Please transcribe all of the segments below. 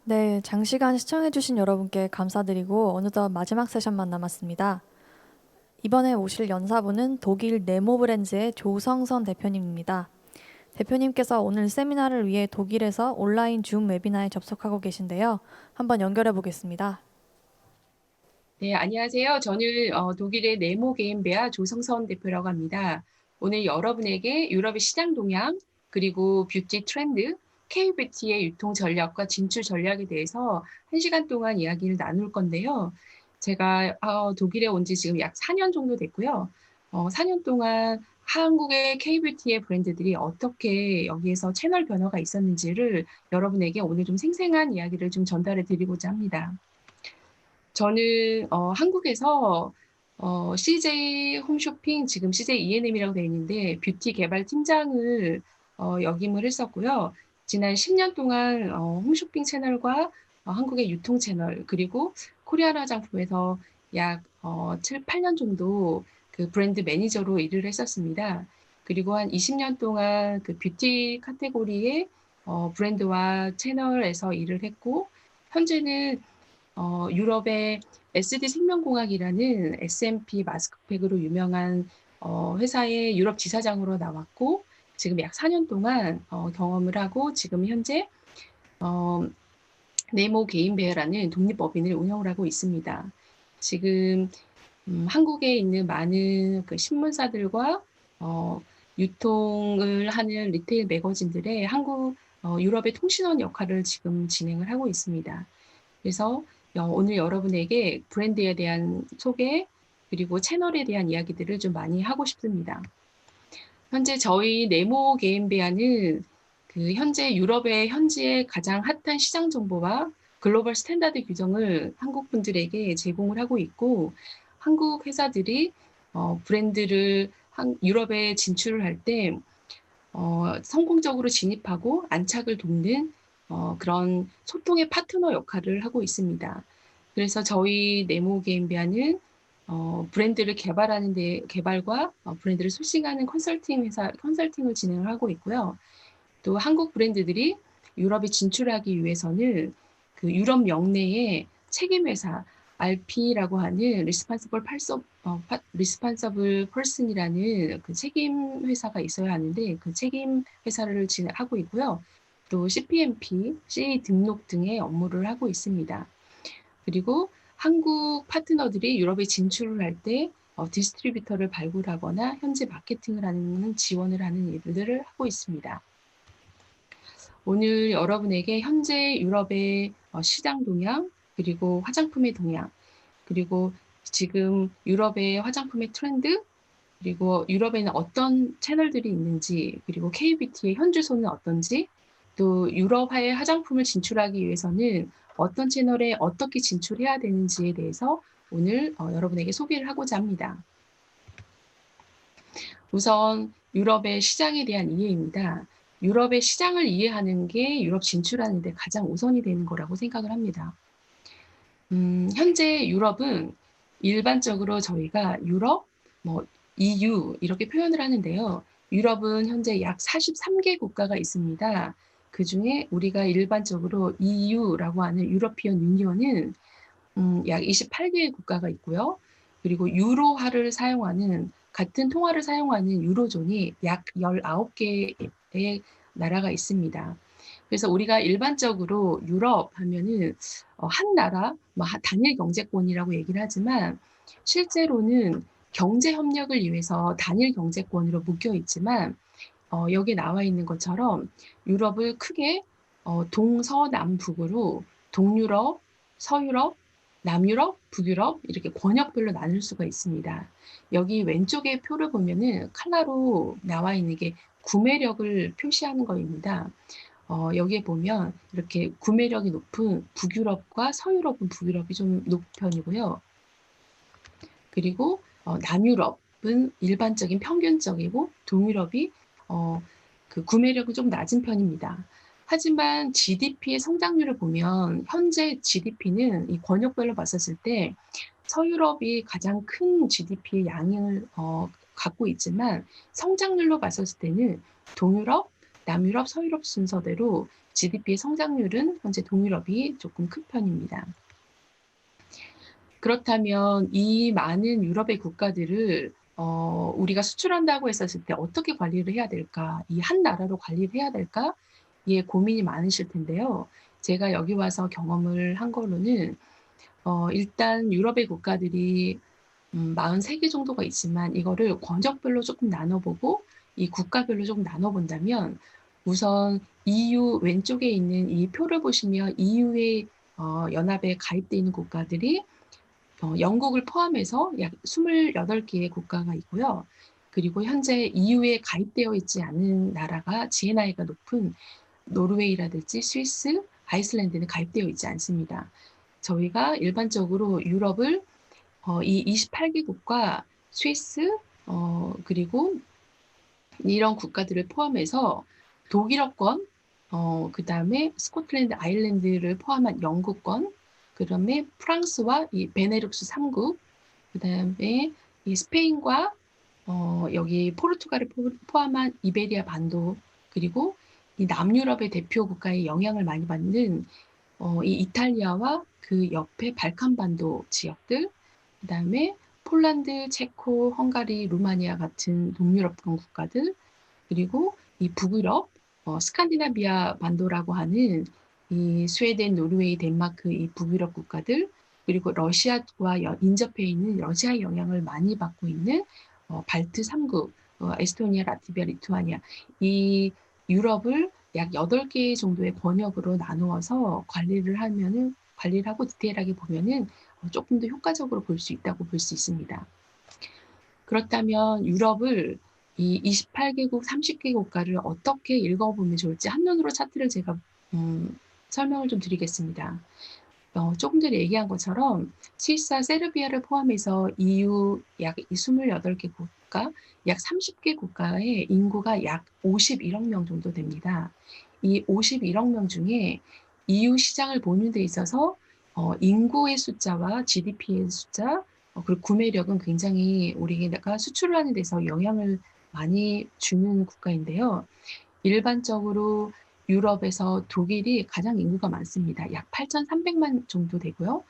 네, 장시간 시청해주신 여러분께 감사드리고 어느덧 마지막 세션만 남았습니다. 이번에 오실 연사분은 독일 네모 브랜즈의 조성선 대표님입니다. 대표님께서 오늘 세미나를 위해 독일에서 온라인 줌 웨비나에 접속하고 계신데요. 한번 연결해 보겠습니다. 네, 안녕하세요. 저는 독일의 네모 게임베아 조성선 대표라고 합니다. 오늘 여러분에게 유럽의 시장 동향, 그리고 뷰티 트렌드, K-뷰티의 유통 전략과 진출 전략에 대해서 1시간 동안 이야기를 나눌 건데요. 제가 독일에 온 지 지금 약 4년 정도 됐고요. 4년 동안 한국의 K-뷰티의 브랜드들이 어떻게 여기에서 채널 변화가 있었는지를 여러분에게 오늘 좀 생생한 이야기를 좀 전달해 드리고자 합니다. 저는 한국에서 CJ 홈쇼핑, 지금 CJ E&M이라고 되어 있는데 뷰티 개발 팀장을 역임을 했었고요. 지난 10년 동안 홈쇼핑 채널과 한국의 유통 채널, 그리고 코리안 화장품에서 약 7, 8년 정도 그 브랜드 매니저로 일을 했었습니다. 그리고 한 20년 동안 그 뷰티 카테고리의 브랜드와 채널에서 일을 했고, 현재는 유럽의 SD 생명공학이라는 S&P 마스크팩으로 유명한 회사의 유럽 지사장으로 나왔고, 지금 약 4년 동안 경험을 하고, 지금 현재 어, 네모 개인베어라는 독립법인을 운영을 하고 있습니다. 지금 한국에 있는 많은 그 신문사들과 유통을 하는 리테일 매거진들의 유럽의 통신원 역할을 지금 진행을 하고 있습니다. 그래서 오늘 여러분에게 브랜드에 대한 소개, 그리고 채널에 대한 이야기들을 좀 많이 하고 싶습니다. 현재 저희 네모 게임베아는 그 현재 유럽의 현지의 가장 핫한 시장 정보와 글로벌 스탠다드 규정을 한국 분들에게 제공을 하고 있고, 한국 회사들이 브랜드를 유럽에 진출을 할 때 성공적으로 진입하고 안착을 돕는 그런 소통의 파트너 역할을 하고 있습니다. 그래서 저희 네모 게임비아는 브랜드를 개발하는 데 개발과 브랜드를 소싱하는 컨설팅을 진행을 하고 있고요. 또 한국 브랜드들이 유럽에 진출하기 위해서는 그 유럽 영내에 책임회사 RP라고 하는 리스판서블 퍼슨이라는 그 책임 회사가 있어야 하는데, 그 책임 회사를 진행하고 있고요. 또 CPMP, CE 등록 등의 업무를 하고 있습니다. 그리고 한국 파트너들이 유럽에 진출을 할 때 디스트리뷰터를 발굴하거나 현재 마케팅을 하는 지원을 하는 일들을 하고 있습니다. 오늘 여러분에게 현재 유럽의 시장 동향, 그리고 화장품의 동향, 그리고 지금 유럽의 화장품의 트렌드, 그리고 유럽에는 어떤 채널들이 있는지, 그리고 K-뷰티의 현주소는 어떤지, 또 유럽의 화장품을 진출하기 위해서는 어떤 채널에 어떻게 진출해야 되는지에 대해서 오늘 여러분에게 소개를 하고자 합니다. 우선 유럽의 시장에 대한 이해입니다. 유럽의 시장을 이해하는 게 유럽 진출하는 데 가장 우선이 되는 거라고 생각을 합니다. 현재 유럽은 일반적으로 저희가 유럽, EU 이렇게 표현을 하는데요. 유럽은 현재 약 43개 국가가 있습니다. 그중에 우리가 일반적으로 EU라고 하는 유러피언 유니언은 약 28개의 국가가 있고요. 그리고 유로화를 사용하는, 같은 통화를 사용하는 유로존이 약 19개의 나라가 있습니다. 그래서 우리가 일반적으로 유럽 하면은 한 나라, 단일 경제권이라고 얘기를 하지만, 실제로는 경제 협력을 위해서 단일 경제권으로 묶여 있지만, 여기 나와 있는 것처럼 유럽을 크게 동서남북으로 동유럽, 서유럽, 남유럽, 북유럽 이렇게 권역별로 나눌 수가 있습니다. 여기 왼쪽에 표를 보면은 칼라로 나와 있는 게 구매력을 표시하는 거입니다. 여기에 보면 이렇게 구매력이 높은 북유럽과 서유럽은 북유럽이 좀 높은 편이고요. 그리고 남유럽은 일반적인 평균적이고, 동유럽이 그 구매력이 좀 낮은 편입니다. 하지만 GDP의 성장률을 보면 현재 GDP는 이 권역별로 봤었을 때 서유럽이 가장 큰 GDP의 양을 갖고 있지만, 성장률로 봤었을 때는 동유럽, 남유럽, 서유럽 순서대로 GDP의 성장률은 현재 동유럽이 조금 큰 편입니다. 그렇다면 이 많은 유럽의 국가들을 우리가 수출한다고 했었을 때 어떻게 관리를 해야 될까? 이 한 나라로 관리를 해야 될까? 예, 고민이 많으실 텐데요. 제가 여기 와서 경험을 한 거로는 일단 유럽의 국가들이 43개 정도가 있지만 이거를 권역별로 조금 나눠보고 이 국가별로 조금 나눠본다면 우선 EU 왼쪽에 있는 이 표를 보시면 EU의 연합에 가입되어 있는 국가들이 영국을 포함해서 약 28개의 국가가 있고요. 그리고 현재 EU에 가입되어 있지 않은 나라가 GNI가 높은 노르웨이라든지 스위스, 아이슬란드는 가입되어 있지 않습니다. 저희가 일반적으로 유럽을 이 28개국과 스위스, 그리고 이런 국가들을 포함해서 독일어권, 그 다음에 스코틀랜드, 아일랜드를 포함한 영국권, 그 다음에 프랑스와 이 베네룩스 3국, 그 다음에 이 스페인과 여기 포르투갈을 포함한 이베리아 반도, 그리고 이 남유럽의 대표 국가의 영향을 많이 받는 이 이탈리아와 그 옆에 발칸 반도 지역들, 그 다음에 폴란드, 체코, 헝가리, 루마니아 같은 동유럽권 국가들, 그리고 이 북유럽, 스칸디나비아 반도라고 하는 이 스웨덴, 노르웨이, 덴마크 이 북유럽 국가들, 그리고 러시아와 인접해 있는 러시아의 영향을 많이 받고 있는 발트 3국, 에스토니아, 라트비아, 리투아니아 이 유럽을 약 8개 정도의 권역으로 나누어서 관리를 하고 디테일하게 보면은 조금 더 효과적으로 볼 수 있다고 볼 수 있습니다. 그렇다면 유럽을 이 28개국, 30개 국가를 어떻게 읽어보면 좋을지 한눈으로 차트를 제가 설명을 좀 드리겠습니다. 조금 전에 얘기한 것처럼 스위스와 세르비아를 포함해서 EU 약 28개 국가, 약 30개 국가의 인구가 약 51억 명 정도 됩니다. 이 51억 명 중에 EU 시장을 보는 데 있어서 인구의 숫자와 GDP의 숫자, 그리고 구매력은 굉장히 우리가 수출을 하는 데서 영향을 많이 주는 국가인데요. 일반적으로 유럽에서 독일이 가장 인구가 많습니다. 약 8,300만 정도 되고요.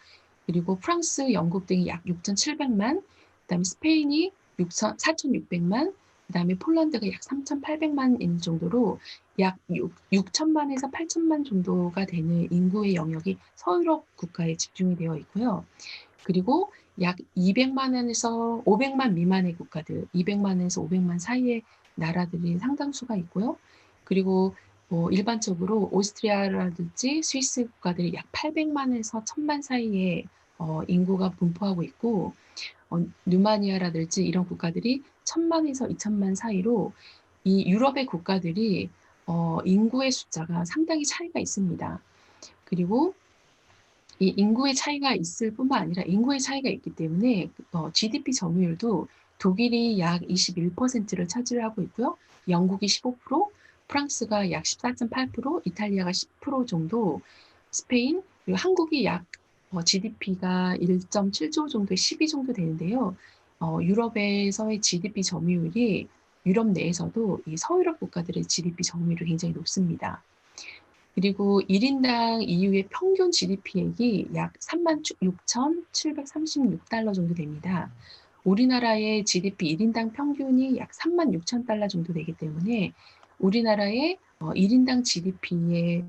그리고 프랑스, 영국 등이 약 6,700만, 그다음에 스페인이 4,600만, 그다음에 폴란드가 약 3,800만인 정도로 약 6천만에서 8천만 정도가 되는 인구의 영역이 서유럽 국가에 집중이 되어 있고요. 그리고 약 200만에서 500만 미만의 국가들, 200만에서 500만 사이의 나라들이 상당수가 있고요. 그리고 일반적으로 오스트리아라든지 스위스 국가들이 약 800만에서 1000만 사이의 인구가 분포하고 있고 루마니아라든지 이런 국가들이 1000만에서 2000만 사이로 이 유럽의 국가들이 인구의 숫자가 상당히 차이가 있습니다. 그리고 이 인구의 차이가 있을 뿐만 아니라 인구의 차이가 있기 때문에 GDP 점유율도 독일이 약 21%를 차지하고 있고요. 영국이 15%, 프랑스가 약 14.8%, 이탈리아가 10% 정도, 스페인, 그리고 한국이 약 GDP가 1.7조 정도의 12 정도 되는데요. 유럽에서의 GDP 점유율이 유럽 내에서도 이 서유럽 국가들의 GDP 점유율이 굉장히 높습니다. 그리고 1인당 EU의 평균 GDP액이 약 36,736달러 정도 됩니다. 우리나라의 GDP 1인당 평균이 약 36,000달러 정도 되기 때문에 우리나라의 1인당 GDP의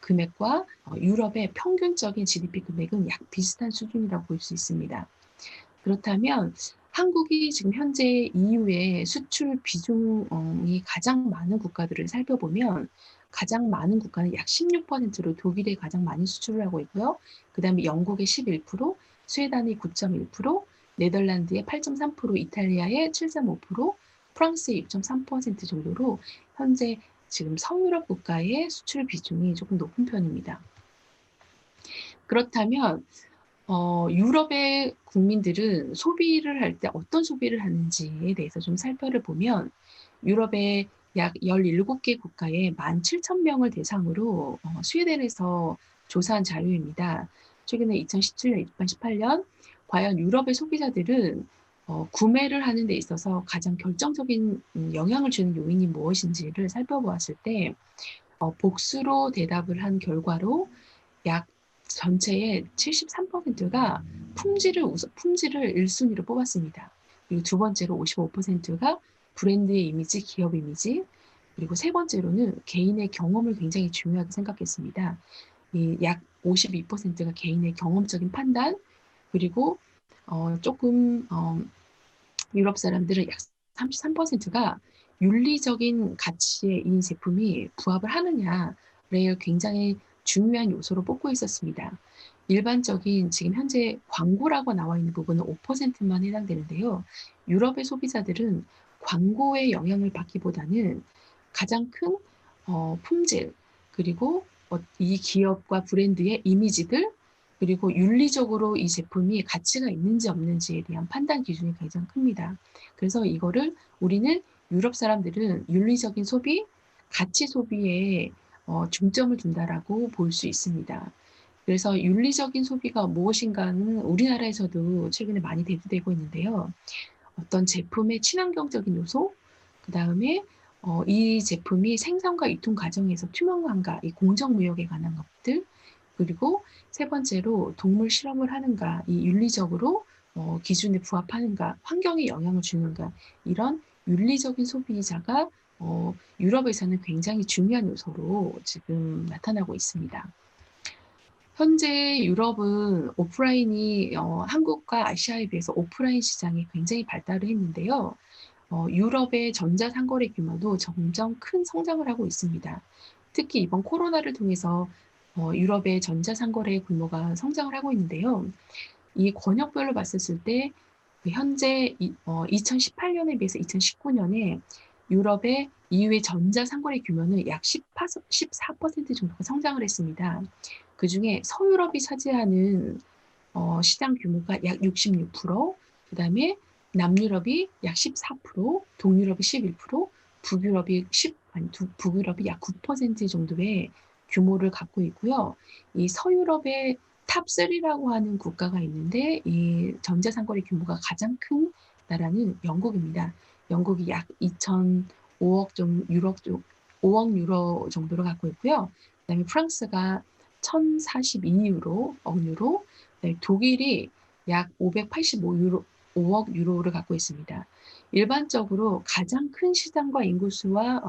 금액과 유럽의 평균적인 GDP 금액은 약 비슷한 수준이라고 볼 수 있습니다. 그렇다면 한국이 지금 현재 EU의 수출 비중이 가장 많은 국가들을 살펴보면 가장 많은 국가는 약 16%로 독일에 가장 많이 수출을 하고 있고요. 그 다음에 영국의 11%, 스웨덴의 9.1%, 네덜란드의 8.3%, 이탈리아의 7.5%, 프랑스의 6.3% 정도로 현재 지금 서유럽 국가의 수출 비중이 조금 높은 편입니다. 그렇다면 유럽의 국민들은 소비를 할 때 어떤 소비를 하는지에 대해서 좀 살펴를 보면 유럽의 약 17개 국가의 17,000명을 대상으로 스웨덴에서 조사한 자료입니다. 최근에 2017년, 2018년 과연 유럽의 소비자들은 구매를 하는 데 있어서 가장 결정적인 영향을 주는 요인이 무엇인지를 살펴보았을 때 복수로 대답을 한 결과로 약 전체의 73%가 품질을 1순위로 뽑았습니다. 그리고 두 번째로 55%가 브랜드의 이미지, 기업 이미지, 그리고 세 번째로는 개인의 경험을 굉장히 중요하게 생각했습니다. 약 52%가 개인의 경험적인 판단, 그리고 조금 유럽 사람들은 약 33%가 윤리적인 가치에 이 제품이 부합을 하느냐를 굉장히 중요한 요소로 뽑고 있었습니다. 일반적인 지금 현재 광고라고 나와 있는 부분은 5%만 해당되는데요. 유럽의 소비자들은 광고의 영향을 받기보다는 가장 큰 품질, 그리고 이 기업과 브랜드의 이미지들, 그리고 윤리적으로 이 제품이 가치가 있는지 없는지에 대한 판단 기준이 가장 큽니다. 그래서 이거를 우리는 유럽 사람들은 윤리적인 소비, 가치 소비에 중점을 둔다라고 볼 수 있습니다. 그래서 윤리적인 소비가 무엇인가는 우리나라에서도 최근에 많이 대두되고 있는데요. 어떤 제품의 친환경적인 요소, 그 다음에 이 제품이 생산과 유통 과정에서 투명한가, 이 공정무역에 관한 것들, 그리고 세 번째로 동물 실험을 하는가, 이 윤리적으로 기준에 부합하는가, 환경에 영향을 주는가, 이런 윤리적인 소비자가 유럽에서는 굉장히 중요한 요소로 지금 나타나고 있습니다. 현재 유럽은 오프라인이 한국과 아시아에 비해서 오프라인 시장이 굉장히 발달을 했는데요. 유럽의 전자상거래 규모도 점점 큰 성장을 하고 있습니다. 특히 이번 코로나를 통해서 유럽의 전자상거래 규모가 성장을 하고 있는데요. 이 권역별로 봤었을 때 현재 2018년에 비해서 2019년에 유럽의 EU의 전자상거래 규모는 약 14% 정도가 성장을 했습니다. 그중에 서유럽이 차지하는 시장 규모가 약 66%, 그다음에 남유럽이 약 14%, 동유럽이 11%, 북유럽이 약 9% 정도의 규모를 갖고 있고요. 이 서유럽의 탑3라고 하는 국가가 있는데 이 전자상거래 규모가 가장 큰 나라는 영국입니다. 영국이 약 2,005억 유로 정도를 갖고 있고요. 그다음에 프랑스가 1,042 억 유로, 독일이 약 585억 유로를 갖고 있습니다. 일반적으로 가장 큰 시장과 인구수와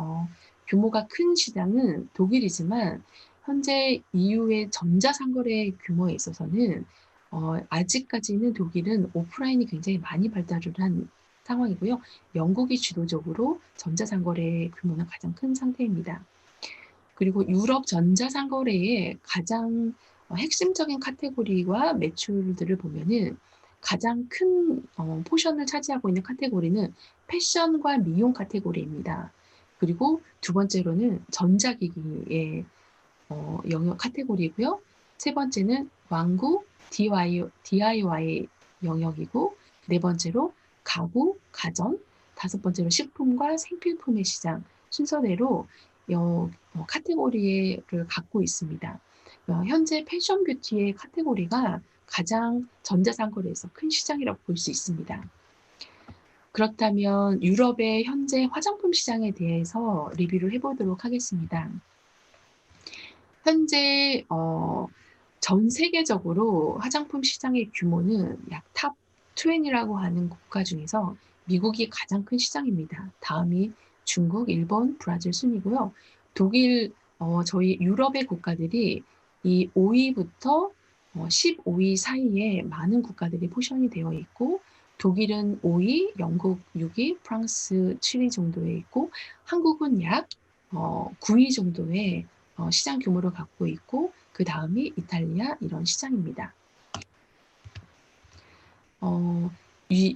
규모가 큰 시장은 독일이지만 현재 EU의 전자상거래 규모에 있어서는 아직까지는 독일은 오프라인이 굉장히 많이 발달을 한 상황이고요. 영국이 주도적으로 전자상거래 규모는 가장 큰 상태입니다. 그리고 유럽 전자상거래의 가장 핵심적인 카테고리와 매출들을 보면은 가장 큰 포션을 차지하고 있는 카테고리는 패션과 미용 카테고리입니다. 그리고 두 번째로는 전자기기의 영역 카테고리고요. 세 번째는 왕구, DIY 영역이고, 네 번째로 가구, 가전, 다섯 번째로 식품과 생필품의 시장 순서대로 카테고리를 갖고 있습니다. 현재 패션 뷰티의 카테고리가 가장 전자상거래에서 큰 시장이라고 볼 수 있습니다. 그렇다면 유럽의 현재 화장품 시장에 대해서 리뷰를 해보도록 하겠습니다. 현재 전 세계적으로 화장품 시장의 규모는 약 탑 20라고 하는 국가 중에서 미국이 가장 큰 시장입니다. 다음이 중국, 일본, 브라질 순이고요. 독일, 저희 유럽의 국가들이 이 5위부터 15위 사이에 많은 국가들이 포션이 되어 있고, 독일은 5위, 영국 6위, 프랑스 7위 정도에 있고, 한국은 약 9위 정도의 시장 규모를 갖고 있고, 그 다음이 이탈리아 이런 시장입니다. 이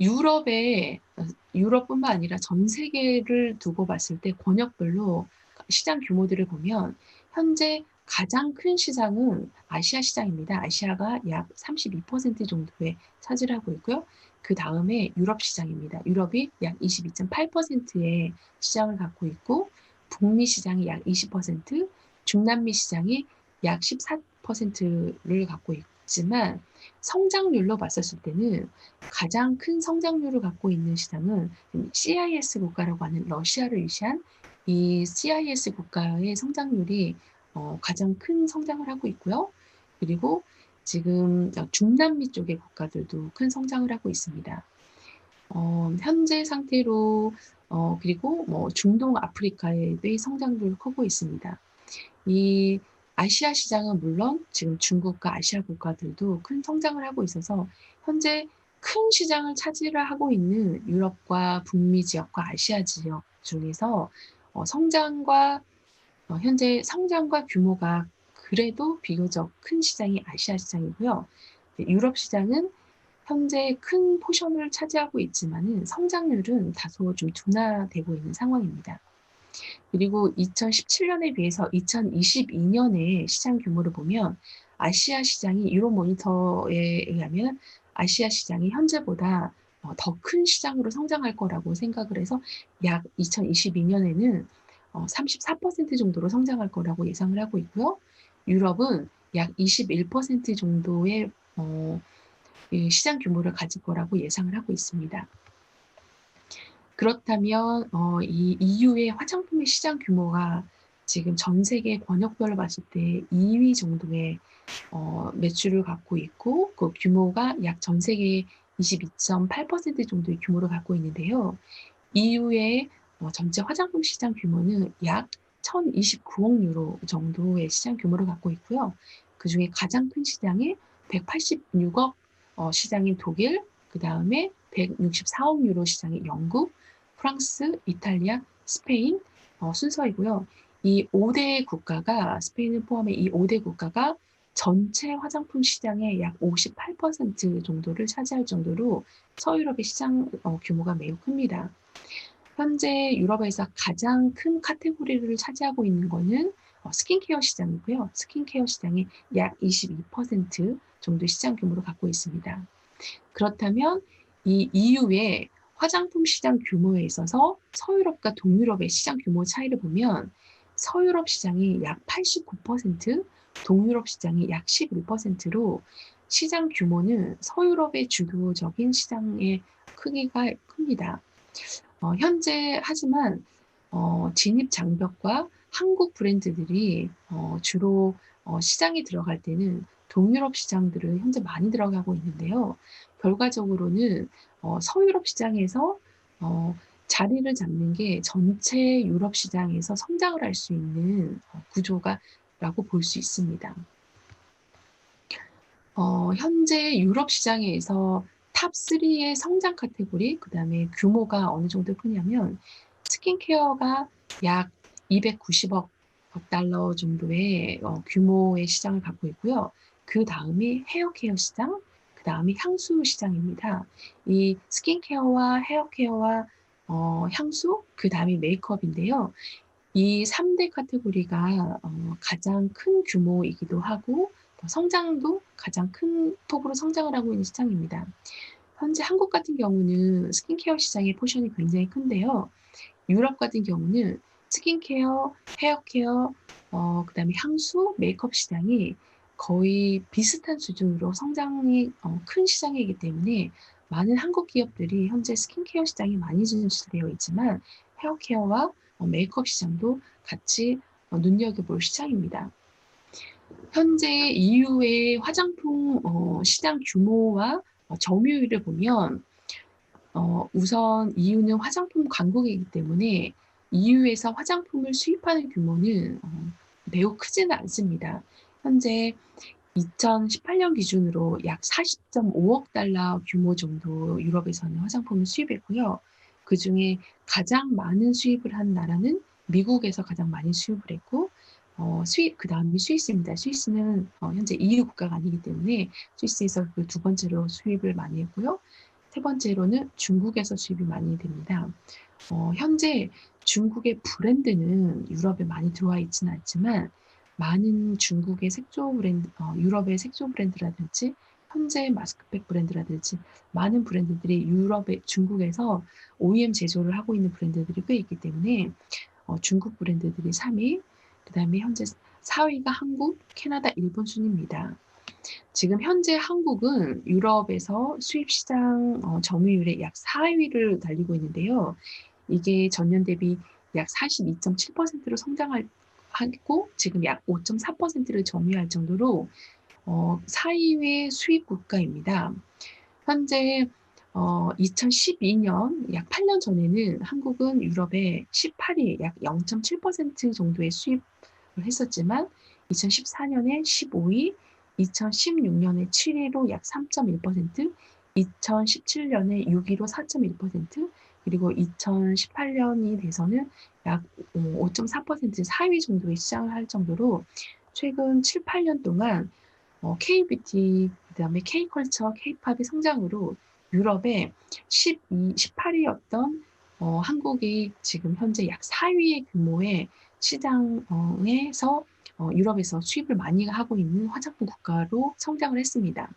유럽뿐만 아니라 전 세계를 두고 봤을 때 권역별로 시장 규모들을 보면 현재 가장 큰 시장은 아시아 시장입니다. 아시아가 약 32% 정도에 차지하고 있고요. 그 다음에 유럽 시장입니다. 유럽이 약 22.8%의 시장을 갖고 있고, 북미 시장이 약 20%, 중남미 시장이 약 14%를 갖고 있지만 성장률로 봤었을 때는 가장 큰 성장률을 갖고 있는 시장은 CIS 국가라고 하는 러시아를 위시한 이 CIS 국가의 성장률이 가장 큰 성장을 하고 있고요. 그리고 지금 중남미 쪽의 국가들도 큰 성장을 하고 있습니다. 현재 상태로 그리고 뭐 중동 아프리카의 성장도 크고 있습니다. 이 아시아 시장은 물론 지금 중국과 아시아 국가들도 큰 성장을 하고 있어서 현재 큰 시장을 차지를 하고 있는 유럽과 북미 지역과 아시아 지역 중에서 성장과 현재 성장과 규모가 그래도 비교적 큰 시장이 아시아 시장이고요. 유럽 시장은 현재 큰 포션을 차지하고 있지만은 성장률은 다소 좀 둔화되고 있는 상황입니다. 그리고 2017년에 비해서 2022년의 시장 규모를 보면 아시아 시장이 유로모니터에 의하면 아시아 시장이 현재보다 더 큰 시장으로 성장할 거라고 생각을 해서 약 2022년에는 34% 정도로 성장할 거라고 예상을 하고 있고요. 유럽은 약 21% 정도의 이 시장 규모를 가질 거라고 예상을 하고 있습니다. 그렇다면 이 EU의 화장품의 시장 규모가 지금 전 세계 권역별로 봤을 때 2위 정도의 매출을 갖고 있고 그 규모가 약 전 세계의 22.8% 정도의 규모를 갖고 있는데요. EU의 전체 화장품 시장 규모는 약 1,029억 유로 정도의 시장 규모를 갖고 있고요. 그중에 가장 큰 시장이 186억 시장인 독일, 그다음에 164억 유로 시장인 영국, 프랑스, 이탈리아, 스페인 순서이고요. 이 5대 국가가 스페인을 포함해 이 5대 국가가 전체 화장품 시장의 약 58% 정도를 차지할 정도로 서유럽의 시장 규모가 매우 큽니다. 현재 유럽에서 가장 큰 카테고리를 차지하고 있는 거는 스킨케어 시장이고요. 스킨케어 시장이 약 22% 정도 시장 규모를 갖고 있습니다. 그렇다면 이 EU의 화장품 시장 규모에 있어서 서유럽과 동유럽의 시장 규모 차이를 보면 서유럽 시장이 약 89%, 동유럽 시장이 약 11%로 시장 규모는 서유럽의 주도적인 시장의 크기가 큽니다. 현재 하지만 진입 장벽과 한국 브랜드들이 주로 시장에 들어갈 때는 동유럽 시장들을 현재 많이 들어가고 있는데요. 결과적으로는 서유럽 시장에서 자리를 잡는 게 전체 유럽 시장에서 성장을 할 수 있는 구조가라고 볼 수 있습니다. 현재 유럽 시장에서 탑3의 성장 카테고리, 그다음에 규모가 어느 정도 크냐면 스킨케어가 약 290억 달러 정도의 규모의 시장을 갖고 있고요. 그다음이 헤어케어 시장, 그다음이 향수 시장입니다. 이 스킨케어와 헤어케어와 향수, 그다음이 메이크업인데요. 이 3대 카테고리가 가장 큰 규모이기도 하고 성장도 가장 큰 폭으로 성장을 하고 있는 시장입니다. 현재 한국 같은 경우는 스킨케어 시장의 포션이 굉장히 큰데요. 유럽 같은 경우는 스킨케어, 헤어케어, 그다음에 향수, 메이크업 시장이 거의 비슷한 수준으로 성장이 큰 시장이기 때문에 많은 한국 기업들이 현재 스킨케어 시장에 많이 진출되어 있지만 헤어케어와 메이크업 시장도 같이 눈여겨볼 시장입니다. 현재 EU의 화장품 시장 규모와 점유율을 보면 우선 EU는 화장품 강국이기 때문에 EU에서 화장품을 수입하는 규모는 매우 크지는 않습니다. 현재 2018년 기준으로 약 40.5억 달러 규모 정도 유럽에서는 화장품을 수입했고요. 그중에 가장 많은 수입을 한 나라는 미국에서 가장 많이 수입을 했고 그다음이 스위스입니다. 스위스는 현재 EU 국가가 아니기 때문에 스위스에서 그 두 번째로 수입을 많이 했고요. 세 번째로는 중국에서 수입이 많이 됩니다. 현재 중국의 브랜드는 유럽에 많이 들어와 있지는 않지만 많은 중국의 색조 브랜드, 유럽의 색조 브랜드라든지 현재 마스크팩 브랜드라든지 많은 브랜드들이 중국에서 OEM 제조를 하고 있는 브랜드들이 꽤 있기 때문에 중국 브랜드들이 3위, 그다음에 현재 4위가 한국, 캐나다, 일본 순입니다. 지금 현재 한국은 유럽에서 수입 시장 점유율의 약 4위를 달리고 있는데요. 이게 전년 대비 약 42.7%로 성장하고 지금 약 5.4%를 점유할 정도로 4위의 수입 국가입니다. 현재 2012년 약 8년 전에는 한국은 유럽의 18위 약 0.7% 정도의 수입을 했었지만 2014년에 15위, 2016년에 7위로 약 3.1%, 2017년에 6위로 4.1%, 그리고 2018년이 돼서는 약 5.4% 4위 정도의 시장을 할 정도로 최근 7, 8년 동안 K-뷰티, 그다음에 K-컬처, K-팝의 성장으로 유럽의 18위였던 한국이 지금 현재 약 4위의 규모의 시장에서 유럽에서 수입을 많이 하고 있는 화장품 국가로 성장을 했습니다.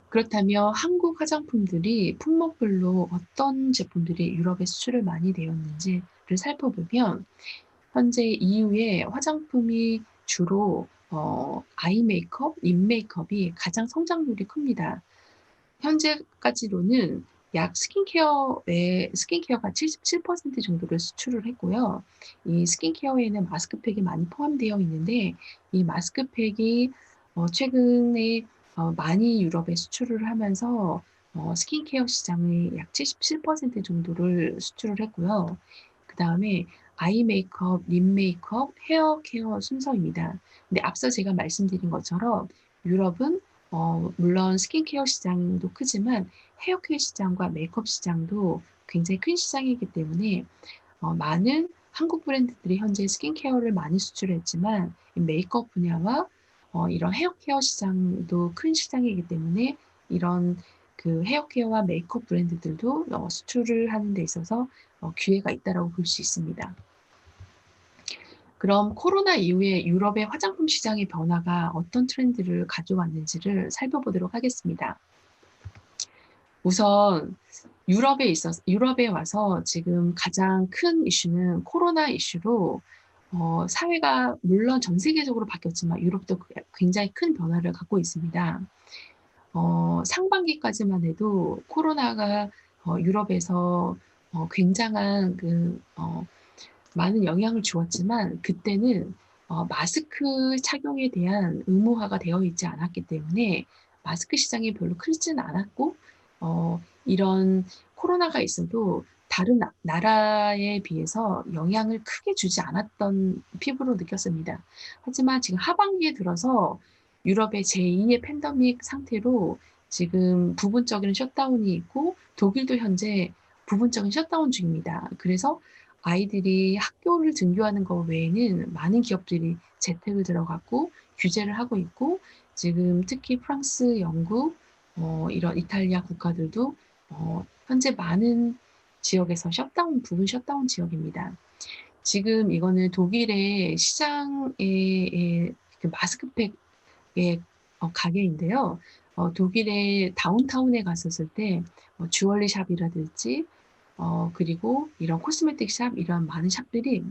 그렇다면 한국 화장품들이 품목별로 어떤 제품들이 유럽에 수출을 많이 되었는지를 살펴보면 현재 EU의 화장품이 주로 아이 메이크업, 립 메이크업이 가장 성장률이 큽니다. 현재까지로는 약 스킨케어가 77% 정도를 수출을 했고요. 이 스킨케어에는 마스크팩이 많이 포함되어 있는데 이 마스크팩이 최근에 많이 유럽에 수출을 하면서 스킨케어 시장의 약 77% 정도를 수출을 했고요. 그다음에 아이 메이크업, 립 메이크업, 헤어 케어 순서입니다. 근데 앞서 제가 말씀드린 것처럼 유럽은 물론 스킨케어 시장도 크지만 헤어케어 시장과 메이크업 시장도 굉장히 큰 시장이기 때문에 많은 한국 브랜드들이 현재 스킨케어를 많이 수출했지만 이 메이크업 분야와 이런 헤어케어 시장도 큰 시장이기 때문에 이런 그 헤어케어와 메이크업 브랜드들도 수출을 하는 데 있어서 기회가 있다라고 볼 수 있습니다. 그럼 코로나 이후에 유럽의 화장품 시장의 변화가 어떤 트렌드를 가져왔는지를 살펴보도록 하겠습니다. 우선 유럽에 와서 지금 가장 큰 이슈는 코로나 이슈로 사회가 물론 전 세계적으로 바뀌었지만 유럽도 굉장히 큰 변화를 갖고 있습니다. 상반기까지만 해도 코로나가 유럽에서 굉장한 많은 영향을 주었지만 그때는 마스크 착용에 대한 의무화가 되어 있지 않았기 때문에 마스크 시장이 별로 크지는 않았고 이런 코로나가 있어도 다른 나라에 비해서 영향을 크게 주지 않았던 피부로 느꼈습니다. 하지만 지금 하반기에 들어서 유럽의 제2의 팬데믹 상태로 지금 부분적인 셧다운이 있고 독일도 현재 부분적인 셧다운 중입니다. 그래서 아이들이 학교를 등교하는 것 외에는 많은 기업들이 재택을 들어갔고 규제를 하고 있고 지금 특히 프랑스, 영국, 이런 이탈리아 국가들도 현재 많은 지역에서 부분 셧다운 지역입니다. 지금 이거는 독일의 시장의 그 마스크팩의 가게인데요. 독일의 다운타운에 갔었을 때 주얼리 샵이라든지 그리고 이런 코스메틱 샵 이런 많은 샵들이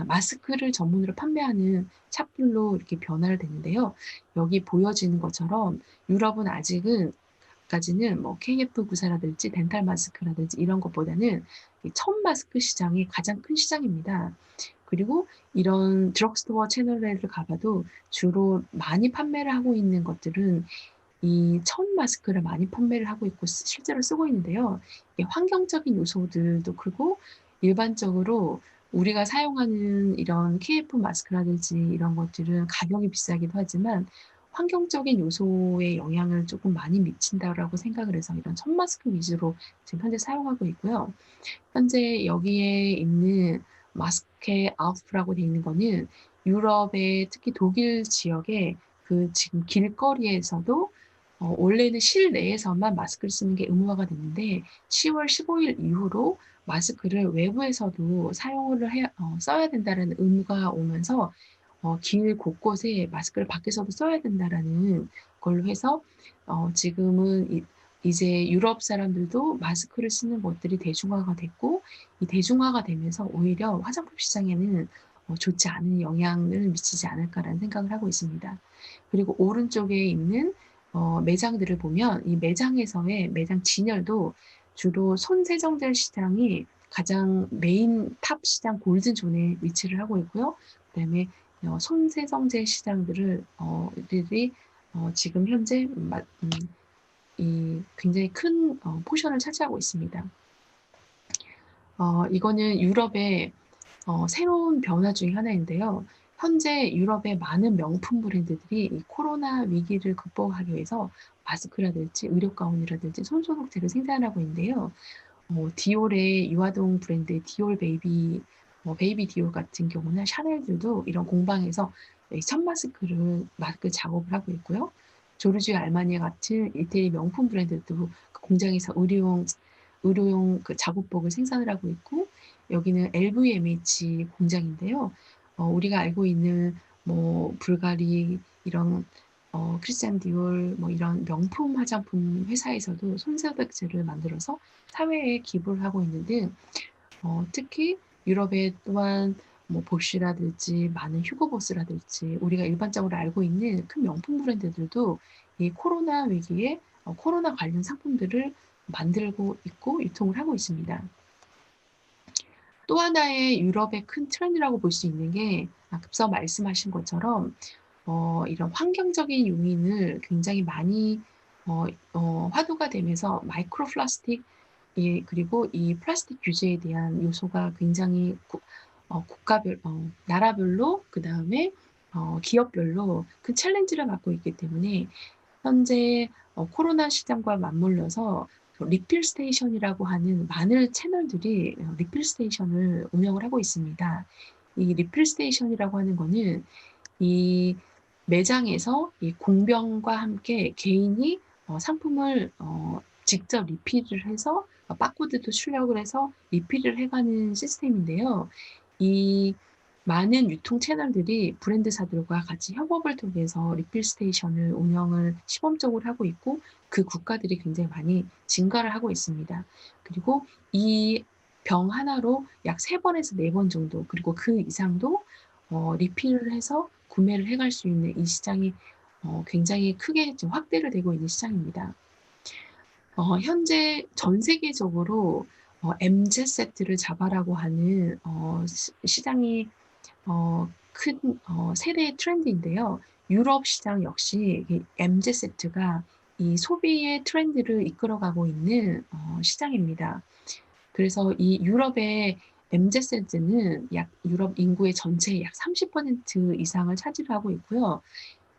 마스크를 전문으로 판매하는 샵들로 이렇게 변화를 됐는데요. 여기 보여지는 것처럼 유럽은 아직까지는 뭐 KF94라든지 덴탈 마스크라든지 이런 것보다는 이 천 마스크 시장이 가장 큰 시장입니다. 그리고 이런 드럭스토어 채널에 가봐도 주로 많이 판매를 하고 있는 것들은 이 천 마스크를 많이 판매를 하고 있고 실제로 쓰고 있는데요. 이게 환경적인 요소들도 크고 일반적으로 우리가 사용하는 이런 KF 마스크라든지 이런 것들은 가격이 비싸기도 하지만 환경적인 요소에 영향을 조금 많이 미친다라고 생각을 해서 이런 천 마스크 위주로 지금 현재 사용하고 있고요. 현재 여기에 있는 마스케 아우프라고 되어 있는 거는 유럽의 특히 독일 지역의 그 지금 길거리에서도 원래는 실내에서만 마스크를 쓰는 게 의무화가 됐는데 10월 15일 이후로 마스크를 외부에서도 써야 된다는 의무가 오면서 길 곳곳에 마스크를 밖에서도 써야 된다라는 걸로 해서 지금은 이제 유럽 사람들도 마스크를 쓰는 것들이 대중화가 됐고 이 대중화가 되면서 오히려 화장품 시장에는 좋지 않은 영향을 미치지 않을까라는 생각을 하고 있습니다. 그리고 오른쪽에 있는 매장들을 보면 이 매장에서의 매장 진열도 주로 손 세정제 시장이 가장 메인 탑 시장 골든 존에 위치를 하고 있고요. 그다음에 손세정제 시장들을 들이 지금 현재 이 굉장히 큰 포션을 차지하고 있습니다. 이거는 유럽의 새로운 변화 중에 하나인데요. 현재 유럽의 많은 명품 브랜드들이 이 코로나 위기를 극복하기 위해서 마스크라든지 의료 가운이라든지 손소독제를 생산하고 있는데요. 디올의 유아동 브랜드 디올 베이비, 베이비 디올 같은 경우는 샤넬들도 이런 공방에서 첫 마스크 작업을 하고 있고요. 조르지오 알마니아 같은 이태리 명품 브랜드도 그 공장에서 의료용 그 작업복을 생산을 하고 있고, 여기는 LVMH 공장인데요. 우리가 알고 있는 뭐 불가리 이런 크리스찬 디올 뭐 이런 명품 화장품 회사에서도 손소독제를 만들어서 사회에 기부를 하고 있는 등 특히 유럽에 또한 뭐 보쉬라든지 많은 휴고보스라든지 우리가 일반적으로 알고 있는 큰 명품 브랜드들도 이 코로나 위기에 코로나 관련 상품들을 만들고 있고 유통을 하고 있습니다. 또 하나의 유럽의 큰 트렌드라고 볼 수 있는 게 앞서 말씀하신 것처럼 이런 환경적인 요인을 굉장히 많이 화두가 되면서 마이크로 플라스틱 그리고 이 플라스틱 규제에 대한 요소가 굉장히 국가별, 나라별로 그다음에 기업별로 큰 챌린지를 맡고 있기 때문에 현재 코로나 시장과 맞물려서 리필 스테이션이라고 하는 많은 채널들이 리필 스테이션을 운영을 하고 있습니다. 이 리필 스테이션이라고 하는 거는 이 매장에서 이 공병과 함께 개인이 상품을 직접 리필을 해서 바코드도 출력을 해서 리필을 해가는 시스템인데요. 이 많은 유통 채널들이 브랜드사들과 같이 협업을 통해서 리필 스테이션을 운영을 시범적으로 하고 있고 그 국가들이 굉장히 많이 증가를 하고 있습니다. 그리고 이 병 하나로 약 3번에서 4번 정도 그리고 그 이상도 리필을 해서 구매를 해갈 수 있는 이 시장이 굉장히 크게 지금 확대를 되고 있는 시장입니다. 현재 전 세계적으로 MZ 세트를 잡아라고 하는 시장이 큰 세대의 트렌드인데요. 유럽 시장 역시 이 MZ 세트가 이 소비의 트렌드를 이끌어가고 있는 시장입니다. 그래서 이 유럽의 MZ 세대는 약 유럽 인구의 전체의 약 30% 이상을 차지하고 있고요.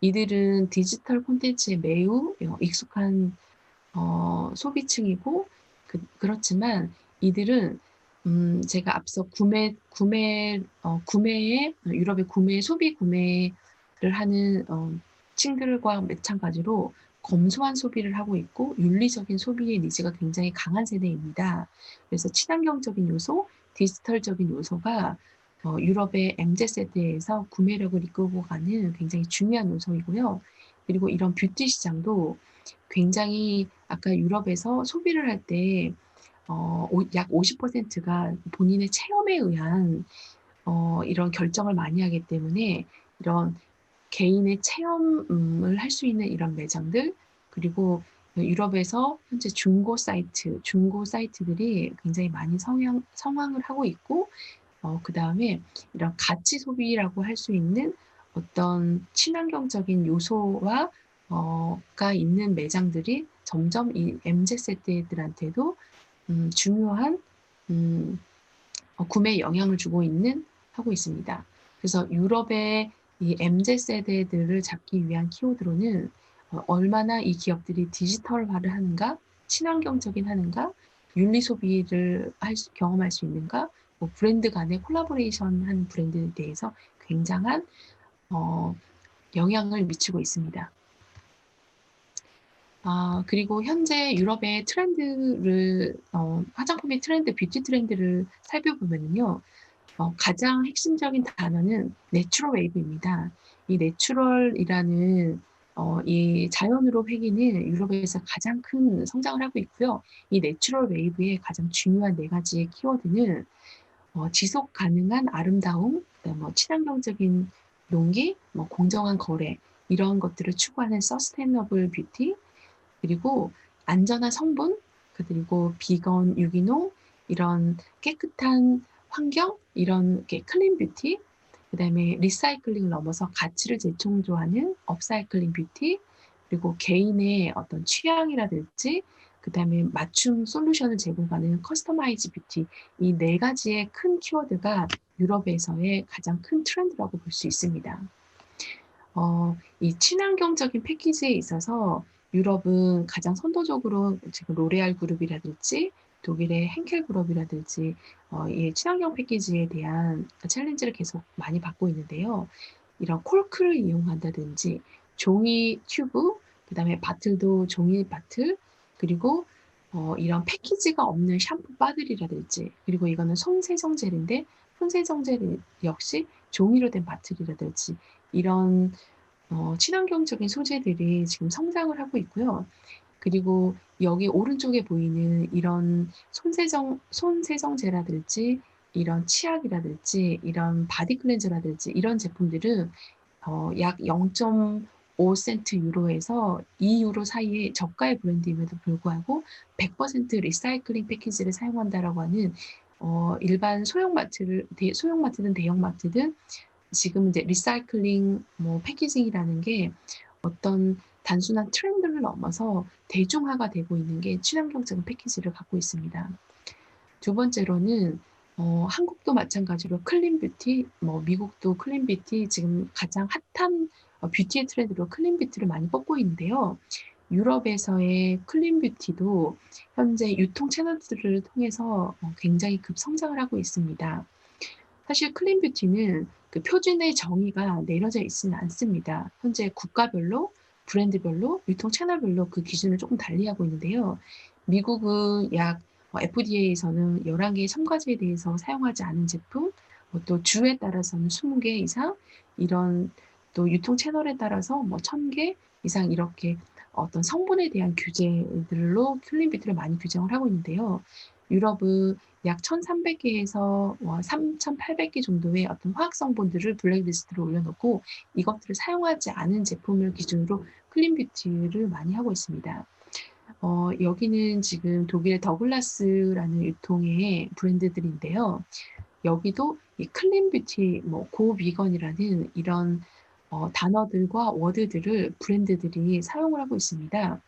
이들은 디지털 콘텐츠에 매우 익숙한 소비층이고 그렇지만 이들은 제가 앞서 구매에 유럽의 소비 구매를 하는 층들과 마찬가지로 검소한 소비를 하고 있고 윤리적인 소비의 니즈가 굉장히 강한 세대입니다. 그래서 친환경적인 요소, 디지털적인 요소가 유럽의 MZ 세대에서 구매력을 이끌고 가는 굉장히 중요한 요소이고요. 그리고 이런 뷰티 시장도 굉장히 아까 유럽에서 소비를 할 때 약 50%가 본인의 체험에 의한 이런 결정을 많이 하기 때문에 이런 개인의 체험을 할 수 있는 이런 매장들 그리고 유럽에서 현재 중고 사이트들이 굉장히 많이 성황을 하고 있고 그다음에 이런 가치 소비라고 할 수 있는 어떤 친환경적인 요소와 가 있는 매장들이 점점 이 MZ 세대들한테도 중요한 음 구매에 영향을 하고 있습니다. 그래서 유럽의 이 MZ 세대들을 잡기 위한 키워드로는 얼마나 이 기업들이 디지털화를 하는가, 친환경적인 하는가, 윤리 소비를 경험할 수 있는가, 뭐 브랜드 간의 콜라보레이션 하는 브랜드에 대해서 굉장한 영향을 미치고 있습니다. 그리고 현재 유럽의 트렌드를 화장품의 트렌드, 뷰티 트렌드를 살펴보면요. 가장 핵심적인 단어는 내추럴 웨이브입니다. 이 내추럴이라는 이 자연으로 회귀는 유럽에서 가장 큰 성장을 하고 있고요. 이 내추럴 웨이브의 가장 중요한 4가지의 키워드는 지속 가능한 아름다움, 그다음 뭐 친환경적인 용기, 뭐 공정한 거래 이런 것들을 추구하는 서스테이너블 뷰티, 그리고 안전한 성분, 그리고 비건, 유기농, 이런 깨끗한 환경, 이런 게 클린 뷰티, 그다음에 리사이클링을 넘어서 가치를 재창조하는 업사이클링 뷰티, 그리고 개인의 어떤 취향이라든지 그다음에 맞춤 솔루션을 제공하는 커스터마이즈 뷰티, 이 네 가지의 큰 키워드가 유럽에서의 가장 큰 트렌드라고 볼 수 있습니다. 이 친환경적인 패키지에 있어서 유럽은 가장 선도적으로 지금 로레알 그룹이라든지 독일의 henkel 그룹이라든지 이 친환경 패키지에 대한 챌린지를 계속 많이 받고 있는데요. 이런 콜크를 이용한다든지 종이 튜브, 그다음에 바틀도 종이 바틀, 그리고 이런 패키지가 없는 샴푸 바들이라든지, 그리고 이거는 손세정젤인데 손세정젤 역시 종이로 된 바틀이라든지, 이런 친환경적인 소재들이 지금 성장을 하고 있고요. 그리고 여기 오른쪽에 보이는 이런 손세정제라든지 이런 치약이라든지 이런 바디 클렌저라든지 이런 제품들은 약 0.5센트 유로에서 2유로 사이의 저가의 브랜드임에도 불구하고 100% 리사이클링 패키지를 사용한다라고 하는 일반 소형마트든 대형마트든 지금 이제 리사이클링 패키징이라는 게 어떤 단순한 트렌드를 넘어서 대중화가 되고 있는 게 친환경적인 패키지를 갖고 있습니다. 두 번째로는 한국도 마찬가지로 클린 뷰티, 미국도 클린 뷰티, 지금 가장 핫한 뷰티의 트렌드로 클린 뷰티를 많이 뽑고 있는데요. 유럽에서의 클린 뷰티도 현재 유통 채널들을 통해서 굉장히 급성장을 하고 있습니다. 사실 클린 뷰티는 그 표준의 정의가 내려져 있지는 않습니다. 현재 국가별로, 브랜드별로, 유통 채널별로 그 기준을 조금 달리하고 있는데요. 미국은 약 FDA에서는 11개의 첨가제에 대해서 사용하지 않은 제품, 또 주에 따라서는 20개 이상, 이런 또 유통 채널에 따라서 1000개 이상 이렇게 어떤 성분에 대한 규제들로 클린 뷰티를 많이 규정을 하고 있는데요. 유럽은 약 1,300개에서 3,800개 정도의 어떤 화학 성분들을 블랙리스트로 올려놓고 이것들을 사용하지 않은 제품을 기준으로 클린 뷰티를 많이 하고 있습니다. 여기는 지금 독일의 더글라스라는 유통의 브랜드들인데요. 여기도 이 클린 뷰티, 고비건이라는 이런 단어들과 워드들을 브랜드들이 사용을 하고 있습니다.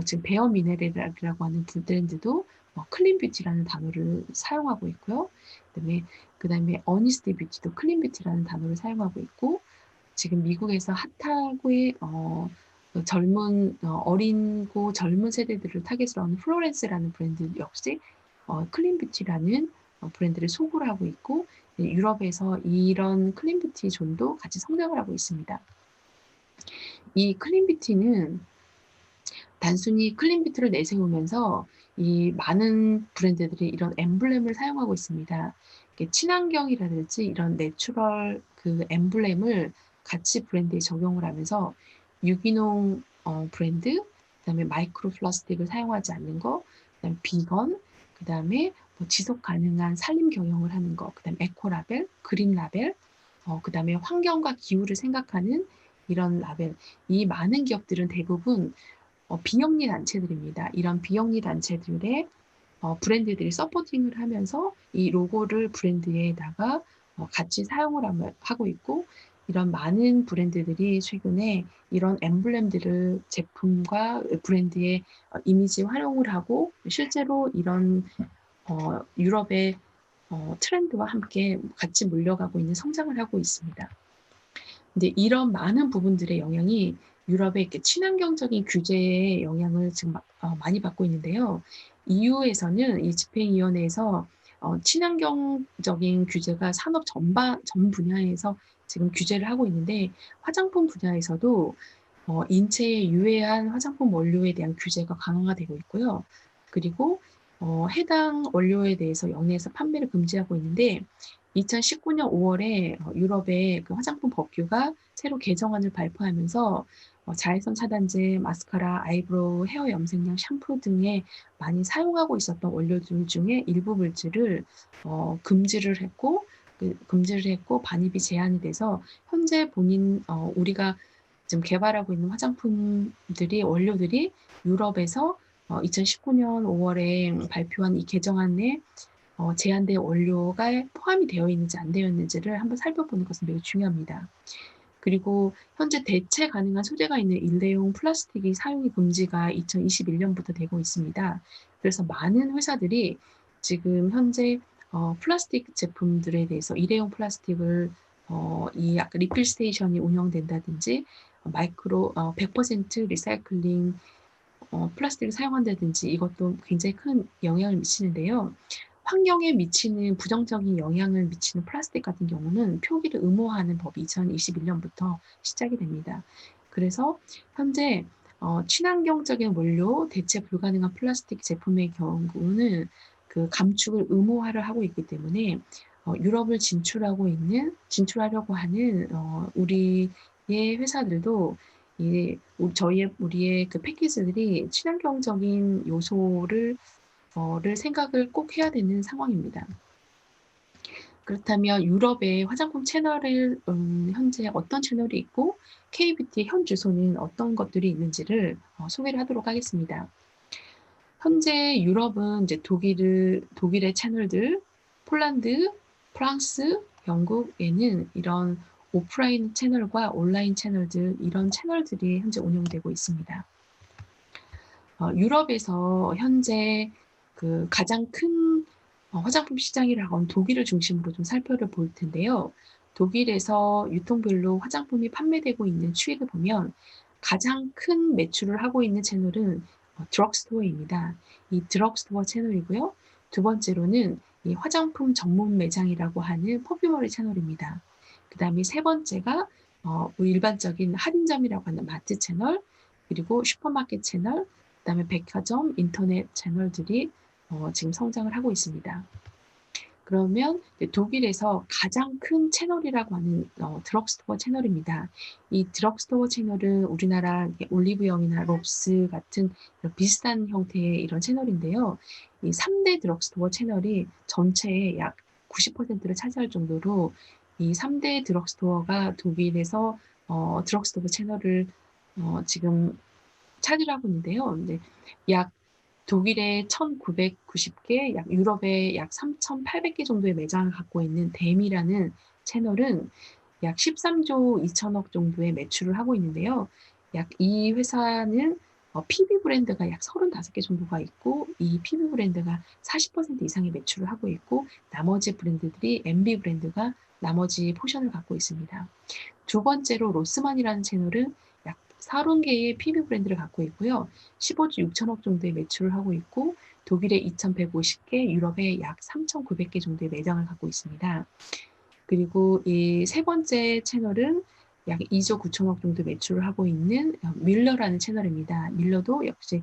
지금 베어 미네랄이라고 하는 브랜드도 클린 뷰티라는 단어를 사용하고 있고요. 그다음에 어니스티 뷰티도 클린 뷰티라는 단어를 사용하고 있고, 지금 미국에서 핫하고의 젊은 어린고 젊은 세대들을 타겟으로 하는 플로렌스라는 브랜드 역시 클린 뷰티라는 브랜드를 소구를 하고 있고, 유럽에서 이런 클린 뷰티 존도 같이 성장을 하고 있습니다. 이 클린 뷰티는 단순히 클린 뷰티를 내세우면서 이 많은 브랜드들이 이런 엠블렘을 사용하고 있습니다. 친환경이라든지 이런 내추럴 그 엠블렘을 같이 브랜드에 적용을 하면서 유기농 브랜드, 그다음에 마이크로 플라스틱을 사용하지 않는 거, 그다음에 비건, 그다음에 지속 가능한 산림 경영을 하는 거, 그다음에 에코 라벨, 그린 라벨, 그다음에 환경과 기후를 생각하는 이런 라벨. 이 많은 기업들은 대부분 비영리 단체들입니다. 이런 비영리 단체들의 브랜드들이 서포팅을 하면서 이 로고를 브랜드에다가 같이 사용을 하고 있고, 이런 많은 브랜드들이 최근에 이런 엠블렘들을 제품과 브랜드의 이미지 활용을 하고 실제로 이런 유럽의 트렌드와 함께 같이 물려가고 있는 성장을 하고 있습니다. 근데 이런 많은 부분들의 영향이 유럽의 이렇게 친환경적인 규제의 영향을 지금 많이 받고 있는데요. EU에서는 이 집행위원회에서 친환경적인 규제가 산업 전 분야에서 지금 규제를 하고 있는데, 화장품 분야에서도 인체에 유해한 화장품 원료에 대한 규제가 강화되고 있고요. 그리고 해당 원료에 대해서 영내에서 판매를 금지하고 있는데, 2019년 5월에 유럽의 그 화장품 법규가 새로 개정안을 발표하면서 자외선 차단제, 마스카라, 아이브로우, 헤어 염색약, 샴푸 등에 많이 사용하고 있었던 원료들 중에 일부 물질을 금지를 했고 반입이 제한이 돼서 현재 우리가 지금 개발하고 있는 화장품들이 원료들이 유럽에서 2019년 5월에 발표한 이 개정안에 제한된 원료가 포함이 되어 있는지 안 되어 있는지를 한번 살펴보는 것은 매우 중요합니다. 그리고 현재 대체 가능한 소재가 있는 일회용 플라스틱이 사용이 금지가 2021년부터 되고 있습니다. 그래서 많은 회사들이 지금 현재 플라스틱 제품들에 대해서 일회용 플라스틱을 이 아까 리필 스테이션이 운영된다든지 마이크로 100% 리사이클링 플라스틱을 사용한다든지 이것도 굉장히 큰 영향을 미치는데요. 환경에 미치는 부정적인 영향을 미치는 플라스틱 같은 경우는 표기를 의무화하는 법이 2021년부터 시작이 됩니다. 그래서 현재 친환경적인 원료, 대체 불가능한 플라스틱 제품의 경우는 그 감축을 의무화를 하고 있기 때문에 유럽을 진출하려고 하는 우리의 회사들도 우리의 그 패키지들이 친환경적인 요소를 생각을 꼭 해야 되는 상황입니다. 그렇다면 유럽의 화장품 채널을 현재 어떤 채널이 있고 K뷰티의 현 주소는 어떤 것들이 있는지를 소개를 하도록 하겠습니다. 현재 유럽은 이제 독일의 채널들, 폴란드, 프랑스, 영국에는 이런 오프라인 채널과 온라인 채널들 이런 채널들이 현재 운영되고 있습니다. 유럽에서 현재 그 가장 큰 화장품 시장이라고 하면 독일을 중심으로 좀 살펴볼 텐데요. 독일에서 유통별로 화장품이 판매되고 있는 추이를 보면 가장 큰 매출을 하고 있는 채널은 드럭스토어입니다. 이 드럭스토어 채널이고요. 두 번째로는 이 화장품 전문 매장이라고 하는 퍼퓸머리 채널입니다. 그 다음에 세 번째가 우리 일반적인 할인점이라고 하는 마트 채널, 그리고 슈퍼마켓 채널, 그다음에 백화점, 인터넷 채널들이 지금 성장을 하고 있습니다. 그러면 독일에서 가장 큰 채널이라고 하는 드럭스토어 채널입니다. 이 드럭스토어 채널은 우리나라 올리브영이나 롭스 같은 비슷한 형태의 이런 채널인데요. 이 3대 드럭스토어 채널이 전체의 약 90%를 차지할 정도로 이 3대 드럭스토어가 독일에서 드럭스토어 채널을 지금 차지하고 있는데요. 근데 약 독일에 1,990개, 약 유럽에 약 3,800개 정도의 매장을 갖고 있는 댐이라는 채널은 약 13조 2천억 정도의 매출을 하고 있는데요. 약 이 회사는 PB 브랜드가 약 35개 정도가 있고 이 PB 브랜드가 40% 이상의 매출을 하고 있고 나머지 브랜드들이 MB 브랜드가 나머지 포션을 갖고 있습니다. 두 번째로 로스만이라는 채널은 약 30개의 PB 브랜드를 갖고 있고요. 15조 6천억 정도의 매출을 하고 있고 독일에 2,150개, 유럽에 약 3,900개 정도의 매장을 갖고 있습니다. 그리고 이 세 번째 채널은 약 2조 9천억 정도 매출을 하고 있는 밀러라는 채널입니다. 밀러도 역시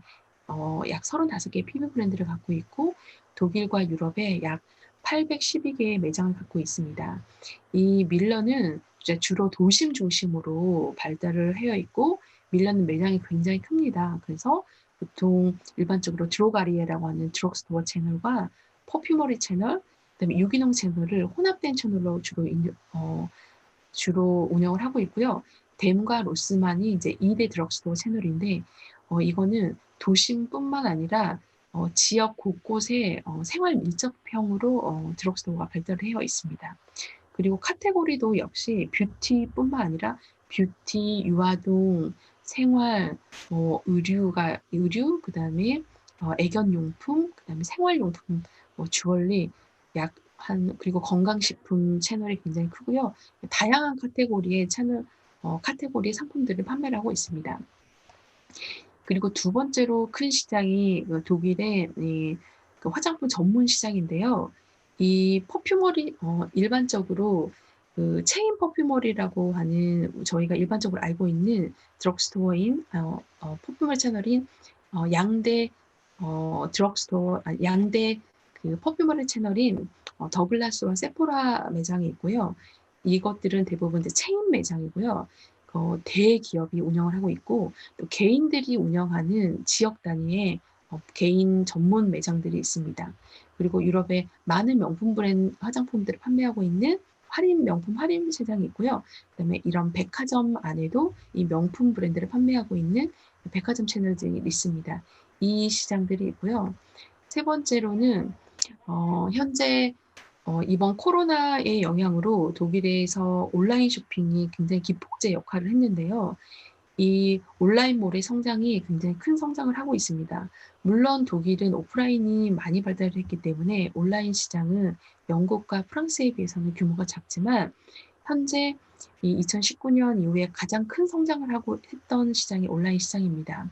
약 35개의 PB 브랜드를 갖고 있고 독일과 유럽에 약 812개의 매장을 갖고 있습니다. 이 밀러는 이제 주로 도심 중심으로 발달을 하여 있고 밀러는 매장이 굉장히 큽니다. 그래서 보통 일반적으로 드로가리에라고 하는 드럭스토어 채널과 퍼퓸머리 채널, 그다음에 유기농 채널을 혼합된 채널로 주로 운영을 하고 있고요. 댐과 로스만이 이제 2대 드럭스토어 채널인데 이거는 도심뿐만 아니라 지역 곳곳에 생활 밀접형으로 드럭스토어가 발달을 하여 있습니다. 그리고 카테고리도 역시 뷰티뿐만 아니라 뷰티, 유아동, 생활, 의류, 그다음에 애견용품, 그다음에 생활용품, 주얼리, 그리고 건강식품 채널이 굉장히 크고요. 다양한 카테고리의 카테고리의 상품들을 판매를 하고 있습니다. 그리고 두 번째로 큰 시장이 독일의 그 화장품 전문 시장인데요. 이 퍼퓸머리 일반적으로 그 체인 퍼퓸머리라고 하는 저희가 일반적으로 알고 있는 드럭스토어인 퍼퓸머리 채널인 양대 양대 그 퍼퓸머리 채널인 더글라스와 세포라 매장이 있고요. 이것들은 대부분 이제 체인 매장이고요. 대기업이 운영을 하고 있고 또 개인들이 운영하는 지역 단위의 개인 전문 매장들이 있습니다. 그리고 유럽의 많은 명품 브랜드 화장품들을 판매하고 있는 명품 할인 시장이 있고요. 그다음에 이런 백화점 안에도 이 명품 브랜드를 판매하고 있는 백화점 채널들이 있습니다. 이 시장들이 있고요. 세 번째로는 현재 이번 코로나의 영향으로 독일에서 온라인 쇼핑이 굉장히 기폭제 역할을 했는데요. 이 온라인몰의 성장이 굉장히 큰 성장을 하고 있습니다. 물론 독일은 오프라인이 많이 발달을 했기 때문에 온라인 시장은 영국과 프랑스에 비해서는 규모가 작지만 현재 이 2019년 이후에 가장 큰 성장을 하고 했던 시장이 온라인 시장입니다.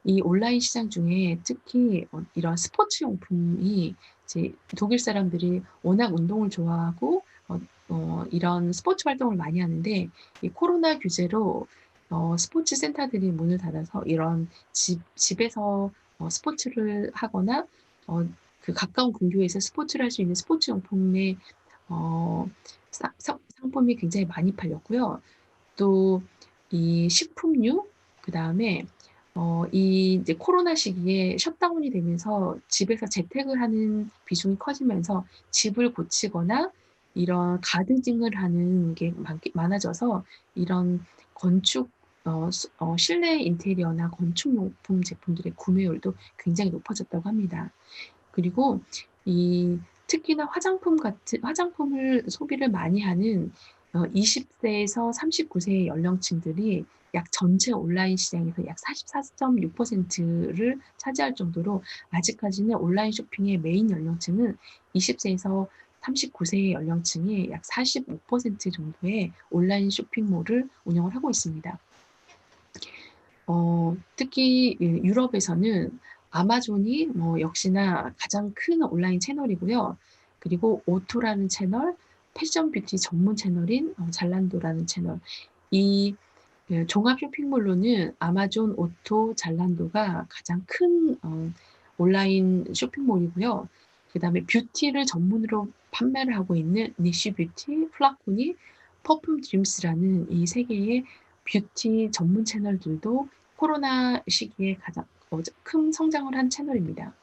이 온라인 시장 중에 특히 이런 스포츠 용품이 이제 독일 사람들이 워낙 운동을 좋아하고 이런 스포츠 활동을 많이 하는데 이 코로나 규제로 스포츠 센터들이 문을 닫아서 이런 집에서 스포츠를 하거나 그 가까운 근교에서 스포츠를 할 수 있는 스포츠 용품의 어 상품이 굉장히 많이 팔렸고요. 또 이 식품류, 그다음에 이 이제 코로나 시기에 셧다운이 되면서 집에서 재택을 하는 비중이 커지면서 집을 고치거나 이런 가드징을 하는 게 많아져서 이런 건축 실내 인테리어나 건축용품 제품들의 구매율도 굉장히 높아졌다고 합니다. 그리고 이 특히나 화장품을 소비를 많이 하는 20 세에서 39 세의 연령층들이 약 전체 온라인 시장에서 약 44.6%를 차지할 정도로 아직까지는 온라인 쇼핑의 메인 연령층은 20 세에서 39 세의 연령층이 약 45% 정도의 온라인 쇼핑몰을 운영을 하고 있습니다. 특히 유럽에서는 아마존이 역시나 가장 큰 온라인 채널이고요. 그리고 오토라는 채널, 패션 뷰티 전문 채널인 잘란도라는 채널. 이 종합 쇼핑몰로는 아마존, 오토, 잘란도가 가장 큰 온라인 쇼핑몰이고요. 그다음에 뷰티를 전문으로 판매를 하고 있는 니쉬 뷰티, 플라코니, 퍼퓸 드림스라는 이 세 개의 뷰티 전문 채널들도 코로나 시기에 가장 큰 성장을 한 채널입니다.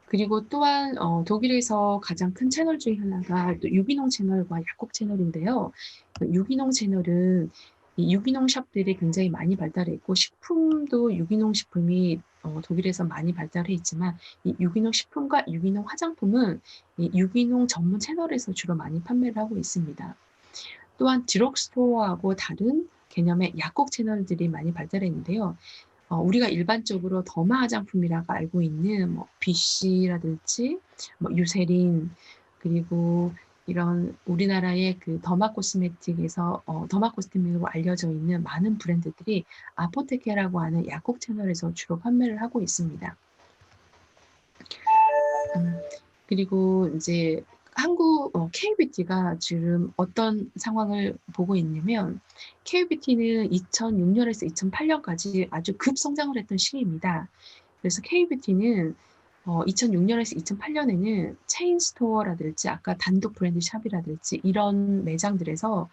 그리고 또한 독일에서 가장 큰 채널 중에 하나가 또 유기농 채널과 약국 채널인데요. 그 유기농 채널은 이 유기농 샵들이 굉장히 많이 발달해 있고 식품도 유기농 식품이 독일에서 많이 발달해 있지만 이 유기농 식품과 유기농 화장품은 이 유기농 전문 채널에서 주로 많이 판매를 하고 있습니다. 또한 드럭스토어하고 다른 개념의 약국 채널들이 많이 발달해 있는데요. 우리가 일반적으로 더마 화장품이라고 알고 있는 BC라든지 유세린, 그리고 이런 우리나라의 그 더마 코스메틱에서 더마 코스메틱으로 알려져 있는 많은 브랜드들이 아포테케라고 하는 약국 채널에서 주로 판매를 하고 있습니다. 음 그리고 인제 한국 K뷰티가 지금 어떤 상황을 보고 있냐면 K뷰티는 2006 년에서 2008 년까지 아주 급성장을 했던 시기입니다. 그래서 K뷰티는 2006 년에서 2008 년에는 체인 스토어라든지 아까 단독 브랜드 샵이라든지 이런 매장들에서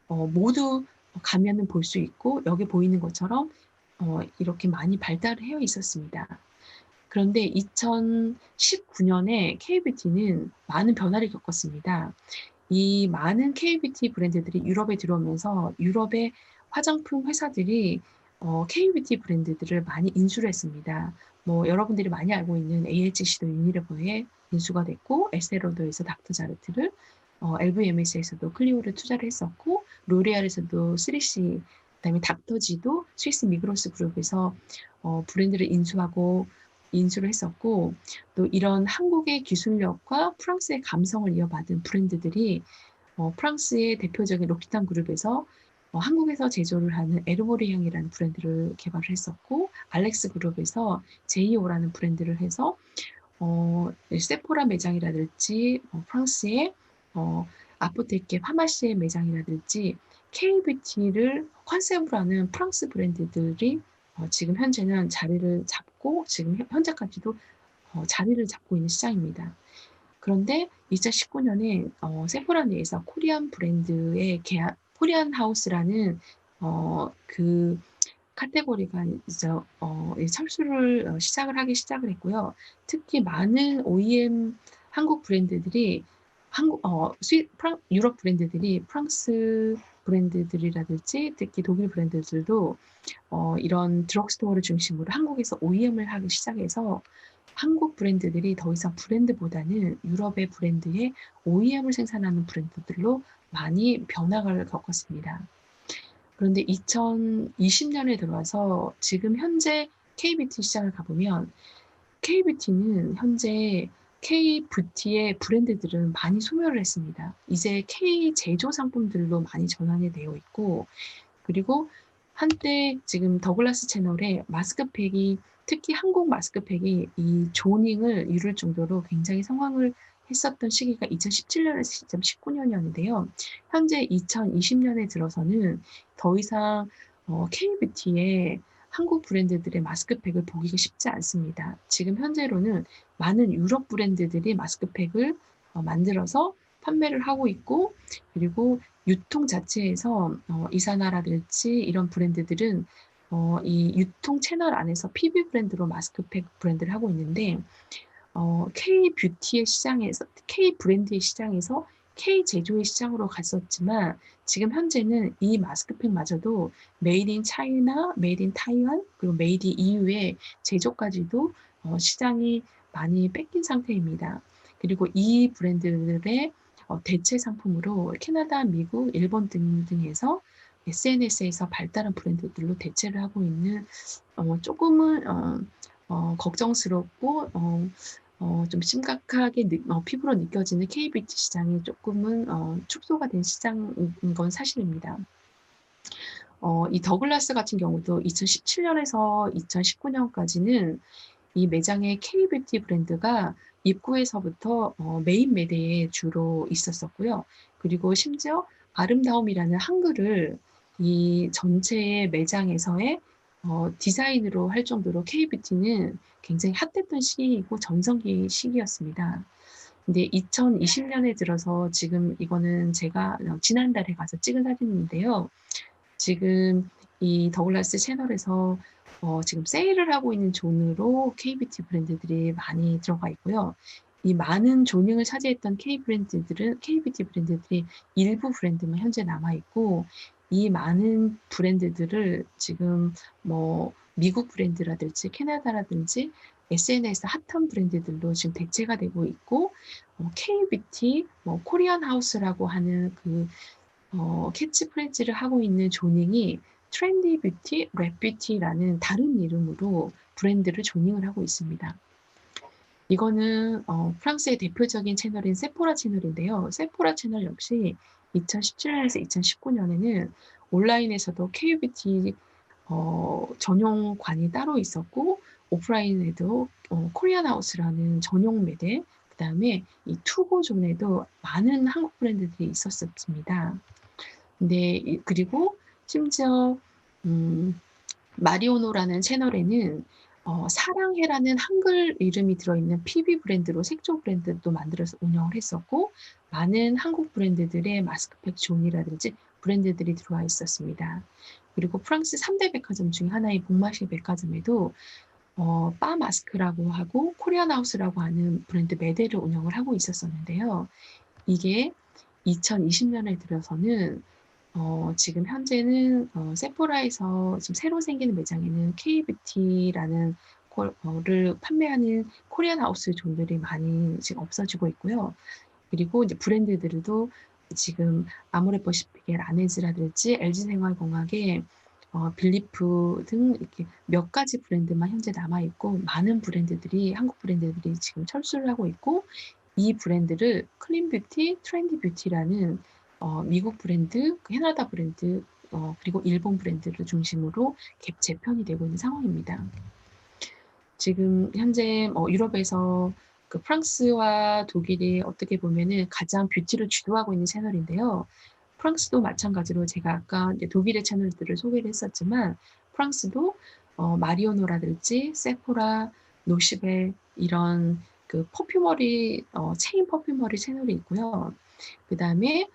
모두 가면은 볼 수 있고 여기 보이는 것처럼 이렇게 많이 발달을 해 있었습니다. 그런데 2019 년에 K뷰티는 많은 변화를 겪었습니다. 이 많은 K뷰티 브랜드들이 유럽에 들어오면서 유럽의 화장품 회사들이 K뷰티 브랜드들을 많이 인수를 했습니다. 여러분들이 많이 알고 있는 AHC도 유니레버에 인수가 됐고 에스테로더에서 닥터자르트를 LVMH에서도 클리오를 투자를 했었고 로레알에서도 3C 그다음에 닥터지도 스위스 미그로스 그룹에서 브랜드를 인수를 했었고 또 이런 한국의 기술력과 프랑스의 감성을 이어받은 브랜드들이 프랑스의 대표적인 록시탄 그룹에서 한국에서 제조를 하는 에르보리 향이라는 브랜드를 개발을 했었고 알렉스 그룹에서 제이오라는 브랜드를 해서 세포라 매장이라든지 프랑스의 아포테케 파마시의 매장이라든지 K뷰티를 컨셉으로 하는 프랑스 브랜드들이 지금 현재는 자리를 잡고 지금 현재까지도 자리를 잡고 있는 시장입니다. 그런데 2019 년에 세포라 내에서 코리안 브랜드의 코리안 하우스라는 그 카테고리가 이제 철수를 시작을 했고요. 특히 많은 OEM 한국 브랜드들이 유럽 브랜드들이 프랑스 브랜드들이라든지 특히 독일 브랜드들도 이런 드럭스토어를 중심으로 한국에서 OEM을 하기 시작해서 한국 브랜드들이 더 이상 브랜드보다는 유럽의 브랜드의 OEM을 생산하는 브랜드들로 많이 변화를 겪었습니다. 그런데 2020년에 들어와서 지금 현재 K뷰티 시장을 가보면 K뷰티는 현재 K뷰티의 브랜드들은 많이 소멸을 했습니다. 이제 K 제조 상품들로 많이 전환이 되어 있고, 그리고 한때 지금 더글라스 채널에 마스크팩이, 특히 한국 마스크팩이 이 조닝을 이룰 정도로 굉장히 성황을 했었던 시기가 2017년에서 2019년이었는데요. 현재 2020년에 들어서는 더 이상 K뷰티의 한국 브랜드들의 마스크팩을 보기가 쉽지 않습니다. 지금 현재로는 많은 유럽 브랜드들이 마스크팩을 만들어서 판매를 하고 있고, 그리고 유통 자체에서 이사나라든지 이런 브랜드들은 이 유통 채널 안에서 PB 브랜드로 마스크팩 브랜드를 하고 있는데, K뷰티의 시장에서, K브랜드의 시장에서 K 제조의 시장으로 갔었지만 지금 현재는 이 마스크팩마저도 메이드 인 차이나, 메이드 인 타이완, 그리고 메이드 인 EU의 제조까지도 시장이 많이 뺏긴 상태입니다. 그리고 이 브랜드들의 대체 상품으로 캐나다, 미국, 일본 등등에서 SNS에서 발달한 브랜드들로 대체를 하고 있는 조금은 걱정스럽고 좀 심각하게 피부로 느껴지는 K뷰티 시장이 조금은 축소가 된 시장인 건 사실입니다. 이 더글라스 같은 경우도 2017년에서 2019년까지는 이 매장의 K뷰티 브랜드가 입구에서부터 메인 매대에 주로 있었었고요. 그리고 심지어 아름다움이라는 한글을 이 전체의 매장에서의 디자인으로 할 정도로 K뷰티는 굉장히 핫했던 시기이고 전성기 시기였습니다. 근데 2020년에 들어서 지금 이거는 제가 지난달에 가서 찍은 사진인데요. 지금 이 더글라스 채널에서 지금 세일을 하고 있는 존으로 K뷰티 브랜드들이 많이 들어가 있고요. 이 많은 존을 차지했던 K뷰티 브랜드들이 일부 브랜드만 현재 남아 있고, 이 많은 브랜드들을 지금 미국 브랜드라든지 캐나다라든지 SNS 핫한 브랜드들로 지금 대체가 되고 있고, K뷰티, 코리안 하우스라고 하는 그 캐치프레이즈를 하고 있는 조닝이 트렌디 뷰티, 랩 뷰티라는 다른 이름으로 브랜드를 조닝을 하고 있습니다. 이거는 프랑스의 대표적인 채널인 세포라 채널인데요. 세포라 채널 역시 2017년에서 2019년에는 온라인에서도 K뷰티 전용관이 따로 있었고, 오프라인에도 코리안 하우스라는 전용 매대, 그 다음에 이 투고존에도 많은 한국 브랜드들이 있었습니다. 네, 그리고 심지어 마리오노라는 채널에는 사랑해라는 한글 이름이 들어있는 PB 브랜드로 색조 브랜드도 만들어서 운영을 했었고, 많은 한국 브랜드들의 마스크팩 존이라든지 브랜드들이 들어와 있었습니다. 그리고 프랑스 3대 백화점 중에 하나인 봉마시 백화점에도 바 마스크라고 하고 코리안 하우스라고 하는 브랜드 매대를 운영을 하고 있었었는데요. 이게 2020년에 들어서는 지금 현재는 세포라에서 지금 새로 생기는 매장에는 K뷰티라는 를 판매하는 코리안 하우스 존들이 많이 지금 없어지고 있고요. 그리고 이제 브랜드들도 지금 아모레퍼시픽의 라네즈라든지 LG생활공학의 빌리프 등 이렇게 몇 가지 브랜드만 현재 남아 있고, 많은 브랜드들이, 한국 브랜드들이 지금 철수를 하고 있고, 이 브랜드를 클린 뷰티, 트렌디 뷰티라는 미국 브랜드, 캐나다 브랜드, 그리고 일본 브랜드를 중심으로 갭 재편이 되고 있는 상황입니다. 지금 현재 유럽에서 그 프랑스와 독일이 어떻게 보면은 가장 뷰티를 주도하고 있는 채널인데요. 프랑스도 마찬가지로 제가 아까 이제 독일의 채널들을 소개를 했었지만, 프랑스도 마리오노라든지 세포라, 노시벨 이런 그 퍼퓸머리 체인 퍼퓸머리 채널이 있고요. 그 다음에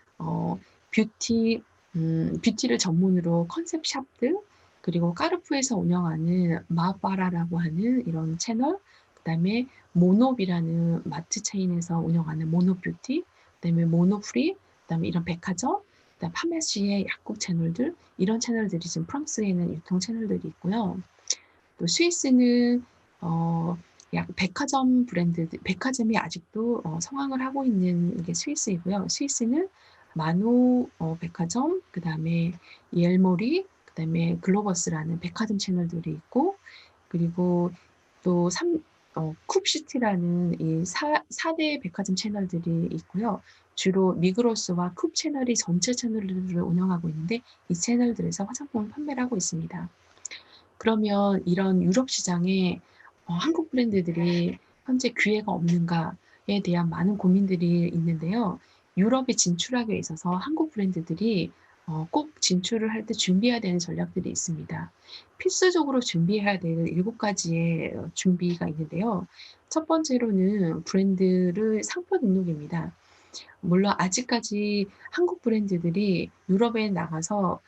뷰티를 전문으로 컨셉 샵들, 그리고 까르푸에서 운영하는 마바라라고 하는 이런 채널, 그 다음에 모노비라는 마트 체인에서 운영하는 모노뷰티, 그 다음에 모노프리, 그 다음에 이런 백화점, 그다음 파마시의 약국 채널들 이런 채널들이 지금 프랑스에는 유통 채널들이 있고요. 또 스위스는 약 백화점 브랜드들 백화점이 아직도 성황을 하고 있는 게 스위스이고요. 스위스는 마노 백화점, 그다음에 이엘모리, 그다음에 글로버스라는 백화점 채널들이 있고 그리고 또 쿱시티라는 이 4대 백화점 채널들이 있고요. 주로 미그로스와 쿱 채널이 전체 채널들을 운영하고 있는데 이 채널들에서 화장품을 판매를 하고 있습니다. 그러면 이런 유럽 시장에 한국 브랜드들이 현재 기회가 없는가에 대한 많은 고민들이 있는데요. 유럽에 진출하기 위해 있어서 한국 브랜드들이 꼭 진출을 할 때 준비해야 되는 전략들이 있습니다. 필수적으로 준비해야 될 7가지의 준비가 있는데요. 첫 번째로는 브랜드를 상표 등록입니다. 물론 아직까지 한국 브랜드들이 유럽에 나가서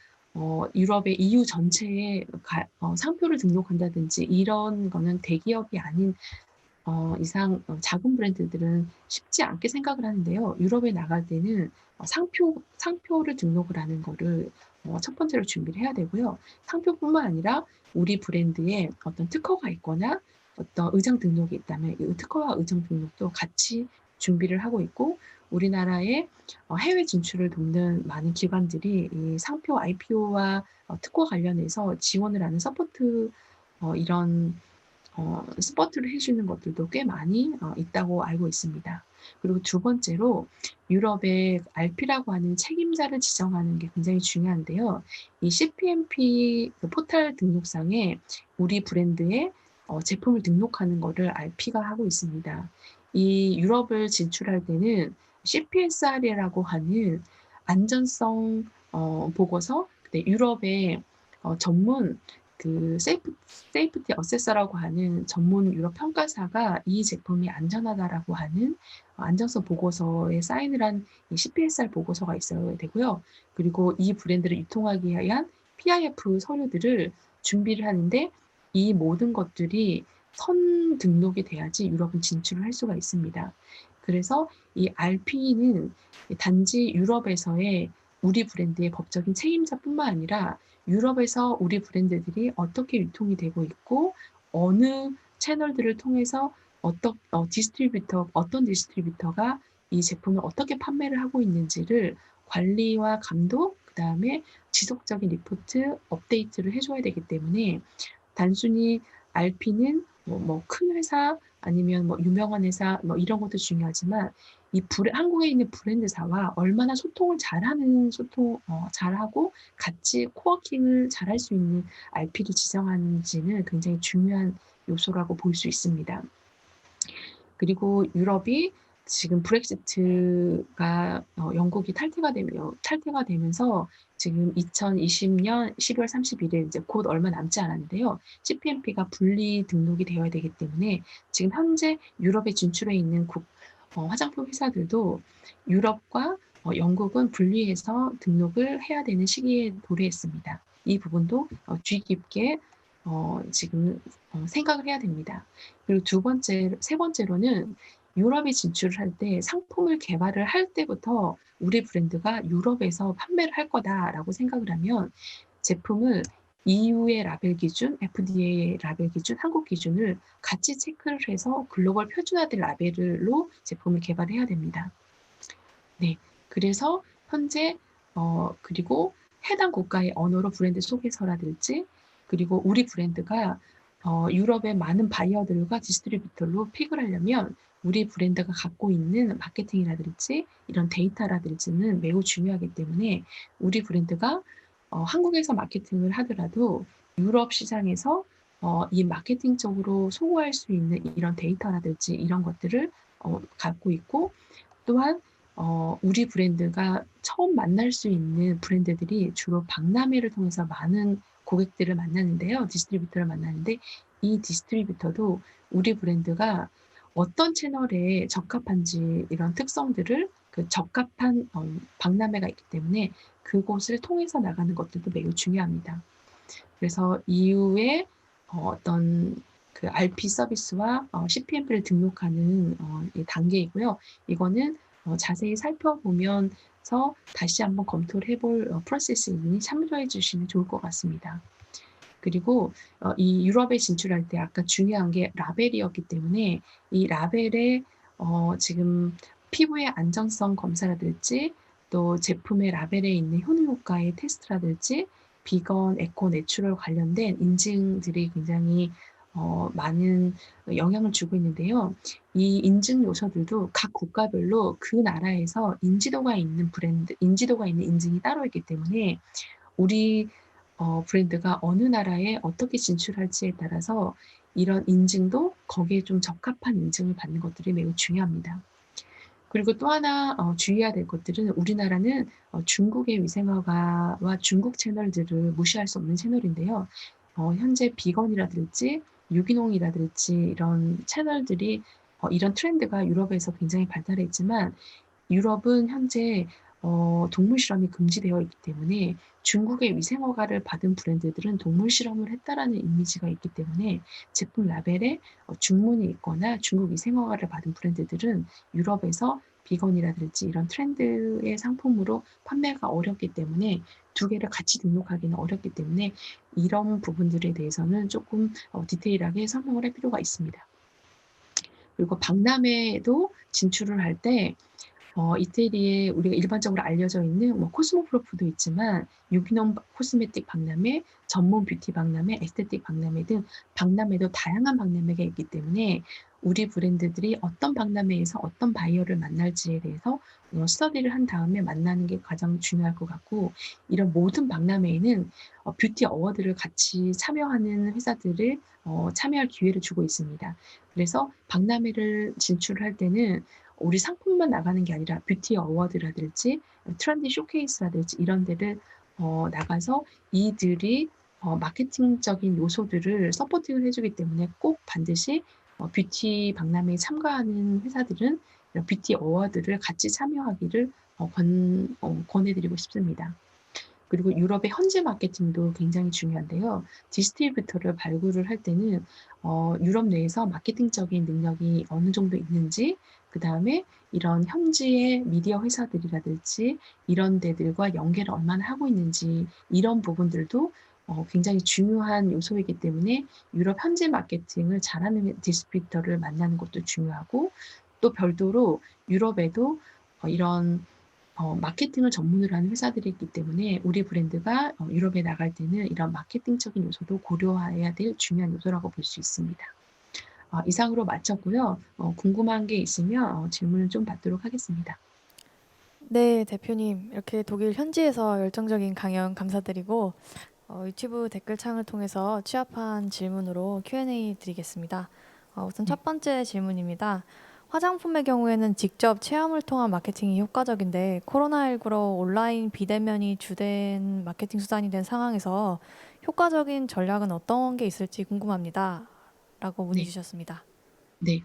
유럽의 EU 전체에 상표를 등록한다든지 이런 거는 대기업이 아닌 이상 작은 브랜드들은 쉽지 않게 생각을 하는데요. 유럽에 나갈 때는 상표를 등록을 하는 거를 첫 번째로 준비를 해야 되고요. 상표뿐만 아니라 우리 브랜드에 어떤 특허가 있거나 어떤 의정 등록이 있다면 이 특허와 의정 등록도 같이 준비를 하고 있고 우리나라의 해외 진출을 돕는 많은 기관들이 이 상표 IPO와 특허 관련해서 지원을 하는 서포트 이런 서포트를 해 주는 것들도 꽤 많이 있다고 알고 있습니다. 그리고 두 번째로 유럽의 RP라고 하는 책임자를 지정하는 게 굉장히 중요한데요. 이 CPMP 그 포털 등록상에 우리 브랜드의 제품을 등록하는 거를 RP가 하고 있습니다. 이 유럽을 진출할 때는 CPSR이라고 하는 안전성 보고서, 유럽의 전문 그 세이프티 어세서라고 하는 전문 유럽 평가사가 이 제품이 안전하다라고 하는 안전성 보고서에 사인을 한 이 CPSR 보고서가 있어야 되고요. 그리고 이 브랜드를 유통하기 위한 PIF 서류들을 준비를 하는데 이 모든 것들이 선 등록이 돼야지 유럽은 진출을 할 수가 있습니다. 그래서 이 RP는 단지 유럽에서의 우리 브랜드의 법적인 책임자뿐만 아니라 유럽에서 우리 브랜드들이 어떻게 유통이 되고 있고 어느 채널들을 통해서 어떤 디스트리뷰터가 이 제품을 어떻게 판매를 하고 있는지를 관리와 감독, 그다음에 지속적인 리포트, 업데이트를 해줘야 되기 때문에 단순히 RP는 큰 회사 아니면 유명한 회사 이런 것도 중요하지만 한국에 있는 브랜드사와 얼마나 소통을 잘하고 같이 코워킹을 잘할 수 있는 RP를 지정하는지는 굉장히 중요한 요소라고 볼 수 있습니다. 그리고 유럽이 지금 브렉시트가 영국이 탈퇴가 되면서 지금 2020년 12월 31일 이제 곧 얼마 남지 않았는데요. CPMP가 분리 등록이 되어야 되기 때문에 지금 현재 유럽에 진출해 있는 화장품 회사들도 유럽과 영국은 분리해서 등록을 해야 되는 시기에 도래했습니다. 이 부분도 주의 깊게 지금 생각을 해야 됩니다. 그리고 세 번째로는 유럽에 진출을 할 때 상품을 개발을 할 때부터 우리 브랜드가 유럽에서 판매를 할 거다라고 생각을 하면 제품을 EU의 라벨 기준, FDA의 라벨 기준, 한국 기준을 같이 체크를 해서 글로벌 표준화된 라벨로 제품을 개발해야 됩니다. 네, 그래서 현재 그리고 해당 국가의 언어로 브랜드 소개서라든지 그리고 우리 브랜드가 유럽의 많은 바이어들과 디스트리뷰터로 픽을 하려면 우리 브랜드가 갖고 있는 마케팅이라든지 이런 데이터라든지는 매우 중요하기 때문에 우리 브랜드가 한국에서 마케팅을 하더라도 유럽 시장에서 이 마케팅적으로 소구할 수 있는 이런 데이터라든지 이런 것들을 갖고 있고 또한 우리 브랜드가 처음 만날 수 있는 브랜드들이 주로 박람회를 통해서 많은 고객들을 만나는데요. 디스트리뷰터를 만나는데 이 디스트리뷰터도 우리 브랜드가 어떤 채널에 적합한지 이런 특성들을 그 적합한 박람회가 있기 때문에 그곳을 통해서 나가는 것들도 매우 중요합니다. 그래서 이후에 어떤 그 RP 서비스와 CPMP를 등록하는 이 단계이고요. 이거는 자세히 살펴보면 대해서 다시 한번 검토를 해볼 프로세스이니 참조해 주시면 좋을 것 같습니다. 그리고 이 유럽에 진출할 때 아까 중요한 게 라벨이었기 때문에 이 라벨에 지금 피부의 안정성 검사라든지 또 제품의 라벨에 있는 효능 효과의 테스트라든지 비건, 에코, 내추럴 관련된 인증들이 굉장히 많은 영향을 주고 있는데요. 이 인증 요소들도 각 국가별로 그 나라에서 인지도가 있는 브랜드, 인지도가 있는 인증이 따로 있기 때문에 우리 브랜드가 어느 나라에 어떻게 진출할지에 따라서 이런 인증도 거기에 좀 적합한 인증을 받는 것들이 매우 중요합니다. 그리고 또 하나 주의해야 될 것들은 우리나라는 중국의 위생허가와 중국 채널들을 무시할 수 없는 채널인데요. 현재 비건이라든지 유기농이라든지 이런 채널들이 이런 트렌드가 유럽에서 굉장히 발달해 있지만 유럽은 현재 동물 실험이 금지되어 있기 때문에 중국의 위생허가를 받은 브랜드들은 동물 실험을 했다라는 이미지가 있기 때문에 제품 라벨에 중문이 있거나 중국 위생허가를 받은 브랜드들은 유럽에서 비건이라든지 이런 트렌드의 상품으로 판매가 어렵기 때문에 두 개를 같이 등록하기는 어렵기 때문에 이런 부분들에 대해서는 조금 디테일하게 설명을 할 필요가 있습니다. 그리고 박람회도 진출을 할때 이태리에 우리가 일반적으로 알려져 있는 코스모프로프도 있지만 유기농 코스메틱 박람회, 전문 뷰티 박람회, 에스테틱 박람회 등 박람회도 다양한 박람회가 있기 때문에 우리 브랜드들이 어떤 박람회에서 어떤 바이어를 만날지에 대해서 스터디를 한 다음에 만나는 게 가장 중요할 것 같고 이런 모든 박람회에는 뷰티 어워드를 같이 참여하는 회사들을 참여할 기회를 주고 있습니다. 그래서 박람회를 진출할 때는 우리 상품만 나가는 게 아니라 뷰티 어워드라든지 트렌디 쇼케이스라든지 이런 데를 나가서 이들이 마케팅적인 요소들을 서포팅을 해주기 때문에 꼭 반드시 뷰티 박람회에 참가하는 회사들은 이런 뷰티 어워드를 같이 참여하기를 권해드리고 싶습니다. 그리고 유럽의 현지 마케팅도 굉장히 중요한데요. 디스트리뷰터를 발굴을 할 때는 유럽 내에서 마케팅적인 능력이 어느 정도 있는지, 그 다음에 이런 현지의 미디어 회사들이라든지 이런 데들과 연계를 얼마나 하고 있는지 이런 부분들도 굉장히 중요한 요소이기 때문에 유럽 현지 마케팅을 잘하는 디스트리뷰터를 만나는 것도 중요하고 또 별도로 유럽에도 이런 마케팅을 전문으로 하는 회사들이 있기 때문에 우리 브랜드가 유럽에 나갈 때는 이런 마케팅적인 요소도 고려해야 될 중요한 요소라고 볼 수 있습니다. 이상으로 마쳤고요. 궁금한 게 있으면 질문을 좀 받도록 하겠습니다. 네, 대표님. 이렇게 독일 현지에서 열정적인 강연 감사드리고 유튜브 댓글창을 통해서 취합한 질문으로 Q&A 드리겠습니다. 우선 네. 첫 번째 질문입니다. 화장품의 경우에는 직접 체험을 통한 마케팅이 효과적인데 코로나19로 온라인 비대면이 주된 마케팅 수단이 된 상황에서 효과적인 전략은 어떤 게 있을지 궁금합니다. 라고 문의 네. 주셨습니다. 네.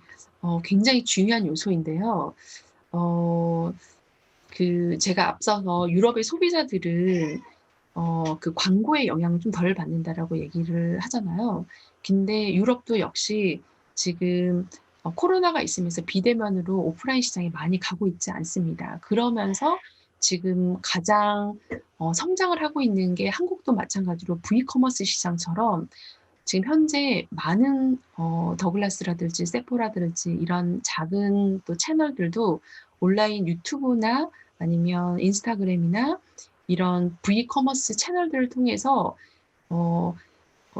굉장히 중요한 요소인데요. 어, 제가 앞서서 유럽의 소비자들은 그 광고의 영향을 좀 덜 받는다라고 얘기를 하잖아요. 근데 유럽도 역시 지금 코로나가 있으면서 비대면으로 오프라인 시장에 많이 가고 있지 않습니다. 그러면서 지금 가장 성장을 하고 있는 게 한국도 마찬가지로 V커머스 시장처럼 지금 현재 많은 더글라스라든지 세포라든지 이런 작은 또 채널들도 온라인 유튜브나 아니면 인스타그램이나 이런 V커머스 채널들을 통해서 어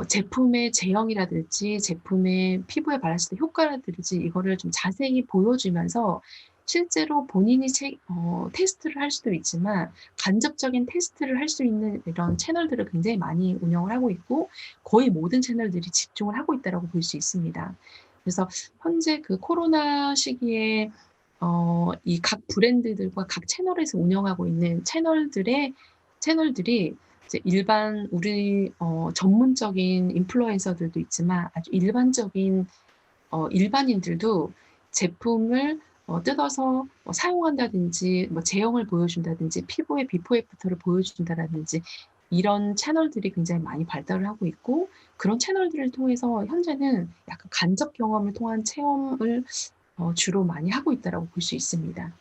제품의 제형이라든지 제품의 피부에 발랐을 때 효과라든지 이거를 좀 자세히 보여주면서 실제로 본인이 테스트를 할 수도 있지만 간접적인 테스트를 할 수 있는 이런 채널들을 굉장히 많이 운영을 하고 있고 거의 모든 채널들이 집중을 하고 있다라고 볼 수 있습니다. 그래서 현재 그 코로나 시기에 이 각 브랜드들과 각 채널에서 운영하고 있는 채널들이 이제 일반 우리 전문적인 인플루언서들도 있지만 아주 일반적인 일반인들도 제품을 뜯어서 사용한다든지 제형을 보여준다든지 피부의 비포 애프터를 보여준다라든지 이런 채널들이 굉장히 많이 발달을 하고 있고 그런 채널들을 통해서 현재는 약간 간접 경험을 통한 체험을 주로 많이 하고 있다라고 볼 수 있습니다.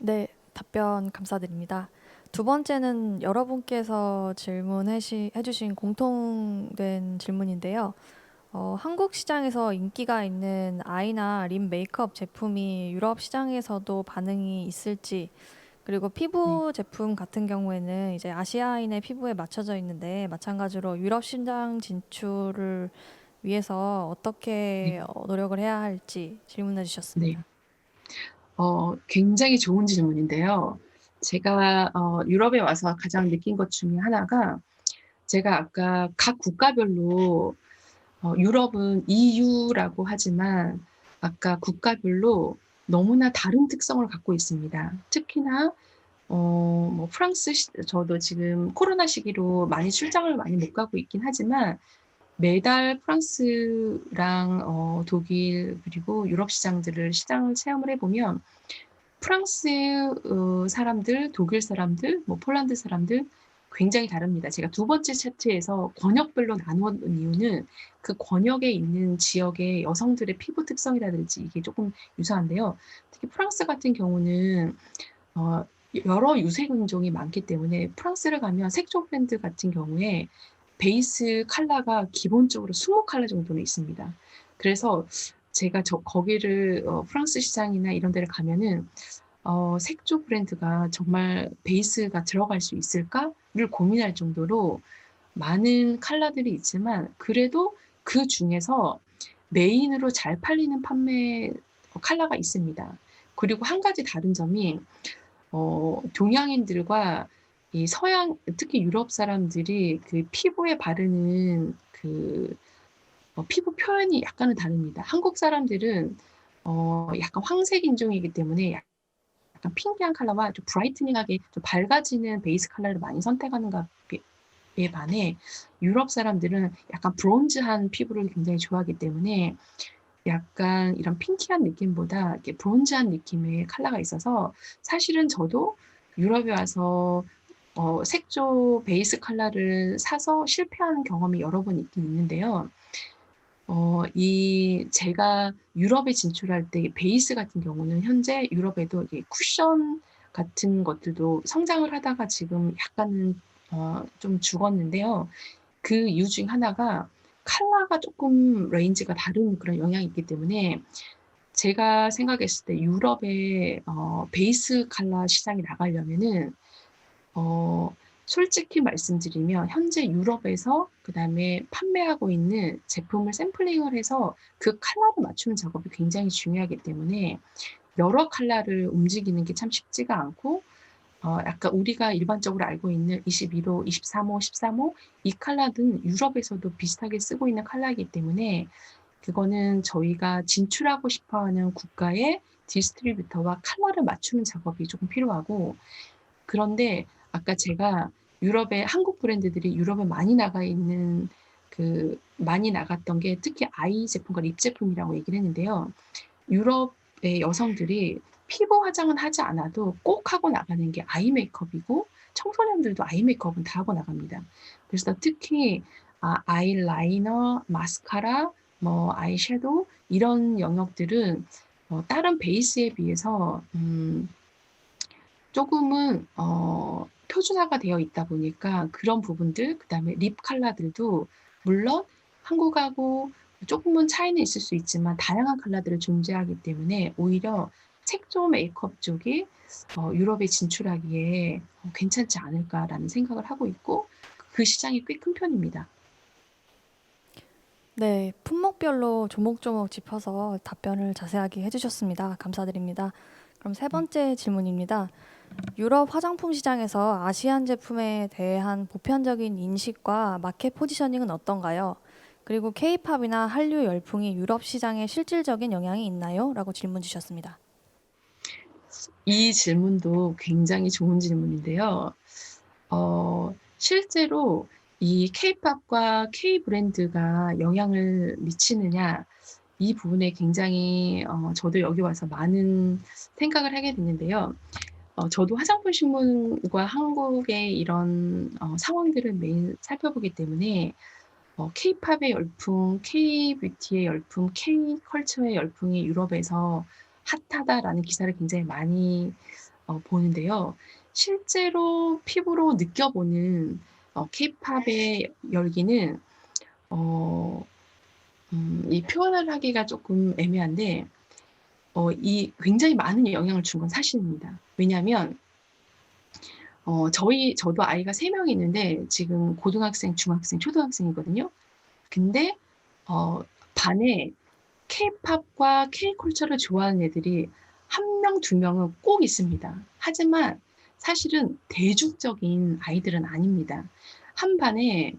네, 답변 감사드립니다. 두 번째는 여러분께서 해주신 공통된 질문인데요. 한국 시장에서 인기가 있는 아이나 립 메이크업 제품이 유럽 시장에서도 반응이 있을지, 그리고 네. 피부 제품 같은 경우에는 이제 아시아인의 피부에 맞춰져 있는데, 마찬가지로 유럽 시장 진출을 위해서 네. 어떻게 노력을 해야 할지 질문해 네. 주셨습니다. 굉장히 좋은 질문인데요. 제가 유럽에 와서 가장 느낀 것 중에 하나가 제가 아까 각 국가별로 유럽은 EU라고 하지만 아까 국가별로 너무나 다른 특성을 갖고 있습니다. 특히나 뭐 프랑스 저도 지금 코로나 시기로 많이 출장을 많이 못 가고 있긴 하지만 매달 프랑스랑 독일 그리고 유럽 시장을 체험을 해보면 프랑스 사람들, 독일 사람들, 뭐 폴란드 사람들 굉장히 다릅니다. 제가 두 번째 차트에서 권역별로 나누었던 이유는 그 권역에 있는 지역의 여성들의 피부 특성이라든지 이게 조금 유사한데요. 특히 프랑스 같은 경우는 어, 여러 유색 인종이 많기 때문에 프랑스를 가면 색조 브랜드 같은 경우에 베이스 컬러가 기본적으로 20컬러 정도는 있습니다. 그래서 제가 거기를 프랑스 시장이나 이런 데를 가면은 색조 브랜드가 정말 베이스가 들어갈 수 있을까를 고민할 정도로 많은 컬러들이 있지만 그래도 그 중에서 메인으로 잘 팔리는 판매 컬러가 있습니다. 그리고 한 가지 다른 점이 동양인들과 이 서양, 특히 유럽 사람들이 그 피부에 바르는 그 피부 표현이 약간은 다릅니다. 한국 사람들은 약간 황색 인종이기 때문에 약간 핑크한 컬러와 좀 브라이트닝하게 좀 밝아지는 베이스 컬러를 많이 선택하는 것에 반해 유럽 사람들은 약간 브론즈한 피부를 굉장히 좋아하기 때문에 약간 이런 핑키한 느낌보다 이렇게 브론즈한 느낌의 컬러가 있어서 사실은 저도 유럽에 와서 색조 베이스 컬러를 사서 실패하는 경험이 여러 번 있긴 있는데요. 제가 유럽에 진출할 때 베이스 같은 경우는 현재 유럽에도 이게 쿠션 같은 것들도 성장을 하다가 지금 약간은 좀 죽었는데요. 그 이유 중 하나가 컬러가 조금 레인지가 다른 그런 영향이 있기 때문에 제가 생각했을 때 유럽의 베이스 컬러 시장이 나가려면은 어 솔직히 말씀드리면 현재 유럽에서 그다음에 판매하고 있는 제품을 샘플링을 해서 그 컬러를 맞추는 작업이 굉장히 중요하기 때문에 여러 컬러를 움직이는 게 참 쉽지가 않고 약간 우리가 일반적으로 알고 있는 21호, 23호, 13호 이 컬러는 유럽에서도 비슷하게 쓰고 있는 컬러이기 때문에 그거는 저희가 진출하고 싶어 하는 국가의 디스트리뷰터와 컬러를 맞추는 작업이 조금 필요하고 그런데 아까 제가 유럽의 한국 브랜드들이 유럽에 많이 나가 있는 많이 나갔던 게 특히 아이 제품과 립 제품이라고 얘기를 했는데요. 유럽의 여성들이 피부 화장은 하지 않아도 꼭 하고 나가는 게 아이 메이크업이고 청소년들도 아이 메이크업은 다 하고 나갑니다. 그래서 특히 아이라이너, 마스카라, 뭐 아이섀도우 이런 영역들은 다른 베이스에 비해서 조금은 표준화가 되어 있다 보니까 그런 부분들 그다음에 립 컬러들도 물론 한국하고 조금은 차이는 있을 수 있지만 다양한 컬러들이 존재하기 때문에 오히려 색조 메이크업 쪽이 유럽에 진출하기에 괜찮지 않을까라는 생각을 하고 있고 그 시장이 꽤 큰 편입니다. 네, 품목별로 조목조목 짚어서 답변을 자세하게 해주셨습니다. 감사드립니다. 그럼 세 네. 번째 질문입니다. 유럽 화장품 시장에서 아시안 제품에 대한 보편적인 인식과 마켓 포지셔닝은 어떤가요? 그리고 K-팝이나 한류 열풍이 유럽 시장에 실질적인 영향이 있나요? 라고 질문 주셨습니다. 이 질문도 굉장히 좋은 질문인데요. 실제로 이 K-팝과 K 브랜드가 영향을 미치느냐, 이 부분에 굉장히 저도 여기 와서 많은 생각을 하게 됐는데요. 저도 화장품 신문과 한국의 이런 상황들을 매일 살펴보기 때문에 K-팝의 열풍, K-뷰티의 열풍, K-컬처의 열풍이 유럽에서 핫하다라는 기사를 굉장히 많이 보는데요. 실제로 피부로 느껴보는 케이팝의 열기는 어 이 표현을 하기가 조금 애매한데 이 굉장히 많은 영향을 준 건 사실입니다. 왜냐하면 저도 아이가 3 명이 있는데 지금 고등학생, 중학생, 초등학생이거든요. 근데 어 반에 케이팝과 K컬처를 좋아하는 애들이 1 명, 2 명은 꼭 있습니다. 하지만 사실은 대중적인 아이들은 아닙니다. 한 반에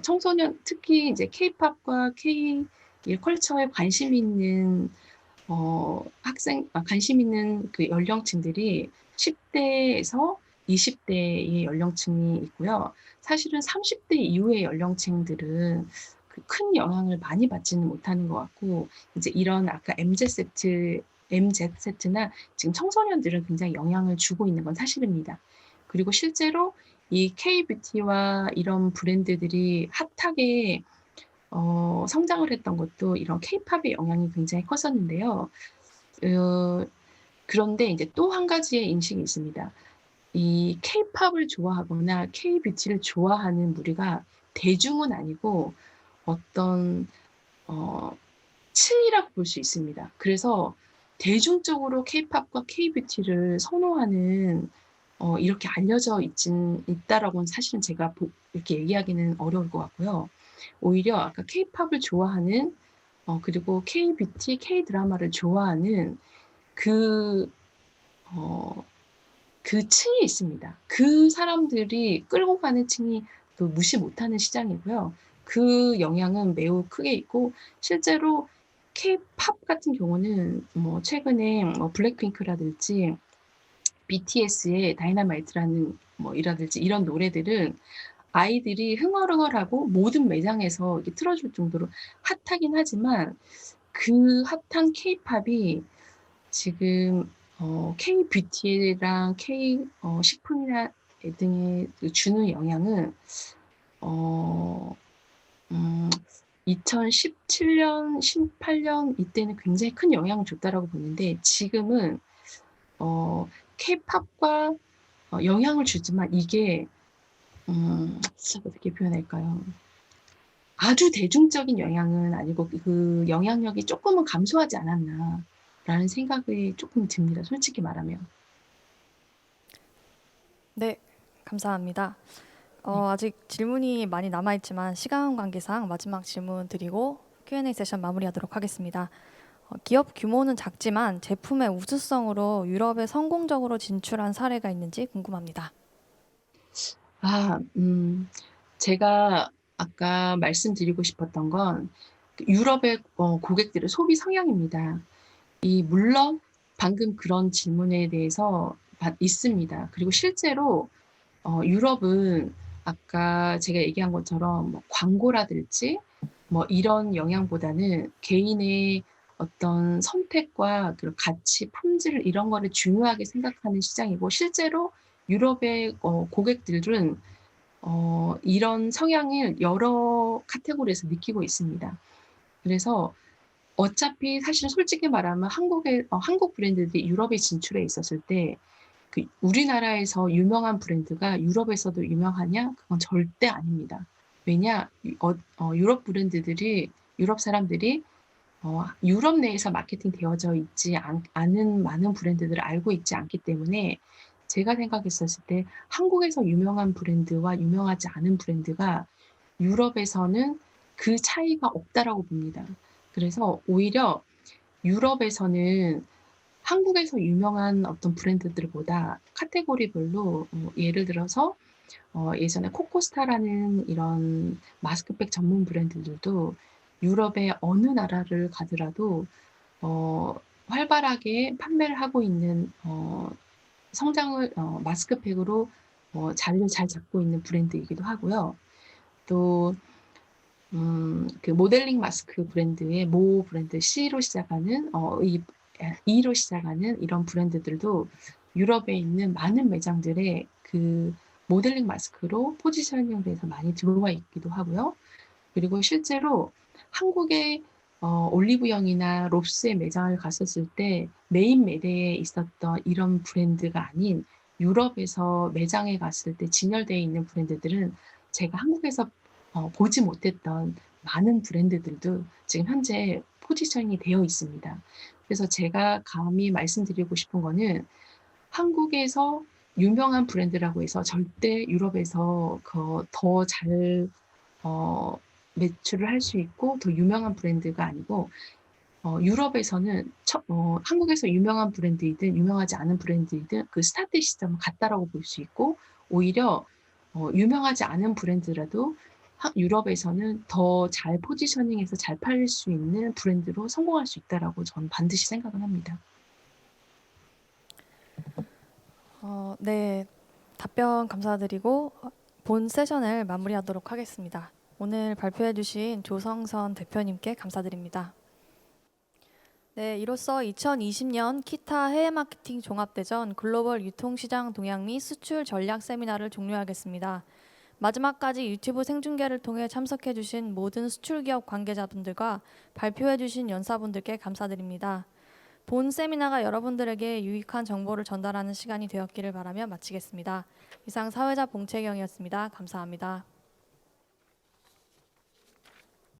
청소년 특히 이제 케이팝과 K 이 컬처에 관심이 있는 관심 있는 그 연령층들이 10 대에서 20 대의 연령층이 있고요. 사실은 30대 이후의 연령층들은 그 큰 영향을 많이 받지는 못하는 것 같고 이제 이런 아까 MZ세대나 지금 청소년들은 굉장히 영향을 주고 있는 건 사실입니다. 그리고 실제로 이 K뷰티와 이런 브랜드들이 핫하게 성장을 했던 것도 이런 케이팝의 영향이 굉장히 컸었는데요. 어 그런데 인제 또 한 가지의 인식이 있습니다. 이 케이팝을 좋아하거나 K뷰티를 좋아하는 무리가 대중은 아니고 어떤 어 층이라고 볼 수 있습니다. 그래서 대중적으로 케이팝과 K뷰티를 선호하는 이렇게 알려져 있다라고는 사실은 제가 이렇게 얘기하기는 어려울 것 같고요. 오히려 아까 케이팝을 좋아하는 그리고 K뷰티, K드라마를 좋아하는 그 어 그 층이 있습니다. 그 사람들이 끌고 가는 층이 또 무시 못하는 시장이고요. 그 영향은 매우 크게 있고 실제로 케이팝 같은 경우는 뭐 최근에 블랙핑크라든지 BTS의 다이너마이트라는 이라든지 이런 노래들은 아이들이 흥얼흥얼하고 모든 매장에서 이렇게 틀어 줄 정도로 핫하긴 하지만 그 핫한 케이팝이 지금 K뷰티랑 K 식품이나 등에 그 주는 영향은 어 음 2017 년, 18년 이때는 굉장히 큰 영향을 줬다라고 보는데 지금은 케이팝과 영향을 주지만 이게 어떻게 표현할까요? 아주 대중적인 영향은 아니고 그 영향력이 쪼끔은 감소하지 않았나라는 생각이 쪼끔 듭니다, 솔직히 말하면. 네, 감사합니다. 네. 아직 질문이 많이 남아있지만 시간 관계상 마지막 질문 드리고 Q&A 세션 마무리하도록 하겠습니다. 기업 규모는 작지만 제품의 우수성으로 유럽에 성공적으로 진출한 사례가 있는지 궁금합니다. 아 제가 아까 말씀드리고 싶었던 건 그 유럽의 고객들의 소비 성향입니다. 물론 방금 그런 질문에 대해서 있습니다. 그리고 실제로 유럽은 아까 제가 얘기한 것처럼 광고라든지 이런 영향보다는 개인의 어떤 선택과 그런 가치, 품질 이런 거를 중요하게 생각하는 시장이고 실제로 유럽의 고객들은 이런 성향을 여러 카테고리에서 느끼고 있습니다. 그래서 어차피 사실 솔직히 말하면 한국 브랜드들이 유럽에 진출해 있었을 때 그 우리나라에서 유명한 브랜드가 유럽에서도 유명하냐? 그건 절대 아닙니다. 왜냐? 유럽 브랜드들이 유럽 사람들이 유럽 내에서 마케팅되어져 있지 않은 많은 브랜드들을 알고 있지 않기 때문에 제가 생각했었을 때 한국에서 유명한 브랜드와 유명하지 않은 브랜드가 유럽에서는 그 차이가 없다라고 봅니다. 그래서 오히려 유럽에서는 한국에서 유명한 어떤 브랜드들보다 카테고리별로 예를 들어서 예전에 코코스타라는 이런 마스크팩 전문 브랜드들도 유럽의 어느 나라를 가더라도 어 활발하게 판매를 하고 있는 성장을 마스크팩으로 자리를 잘 잡고 있는 브랜드이기도 하고요. 또 그 모델링 마스크 브랜드의 모 브랜드 C로 시작하는 E로 시작하는 이런 브랜드들도 유럽에 있는 많은 매장들에 그 모델링 마스크로 포지셔닝을 해서 많이 들어와 있기도 하고요. 그리고 실제로 한국의 올리브영이나 롭스의 매장을 갔었을 때 메인 매대에 있었던 이런 브랜드가 아닌 유럽에서 매장에 갔을 때 진열되어 있는 브랜드들은 제가 한국에서 보지 못했던 많은 브랜드들도 지금 현재 포지셔닝이 되어 있습니다. 그래서 제가 감히 말씀드리고 싶은 거는 한국에서 유명한 브랜드라고 해서 절대 유럽에서 더 잘 매출을 할 수 있고 더 유명한 브랜드가 아니고 유럽에서는 한국에서 유명한 브랜드이든 유명하지 않은 브랜드이든 그 스타트 시점은 같다라고 볼 수 있고 오히려 유명하지 않은 브랜드라도 유럽에서는 더 잘 포지셔닝해서 잘 팔릴 수 있는 브랜드로 성공할 수 있다라고 저는 반드시 생각을 합니다. 네, 답변 감사드리고 본 세션을 마무리하도록 하겠습니다. 오늘 발표해주신 조성선 대표님께 감사드립니다. 네, 이로써 2020년 키타 해외 마케팅 종합대전 글로벌 유통시장 동향 및 수출 전략 세미나를 종료하겠습니다. 마지막까지 유튜브 생중계를 통해 참석해주신 모든 수출기업 관계자분들과 발표해주신 연사분들께 감사드립니다. 본 세미나가 여러분들에게 유익한 정보를 전달하는 시간이 되었기를 바라며 마치겠습니다. 이상 사회자 봉채경이었습니다. 감사합니다.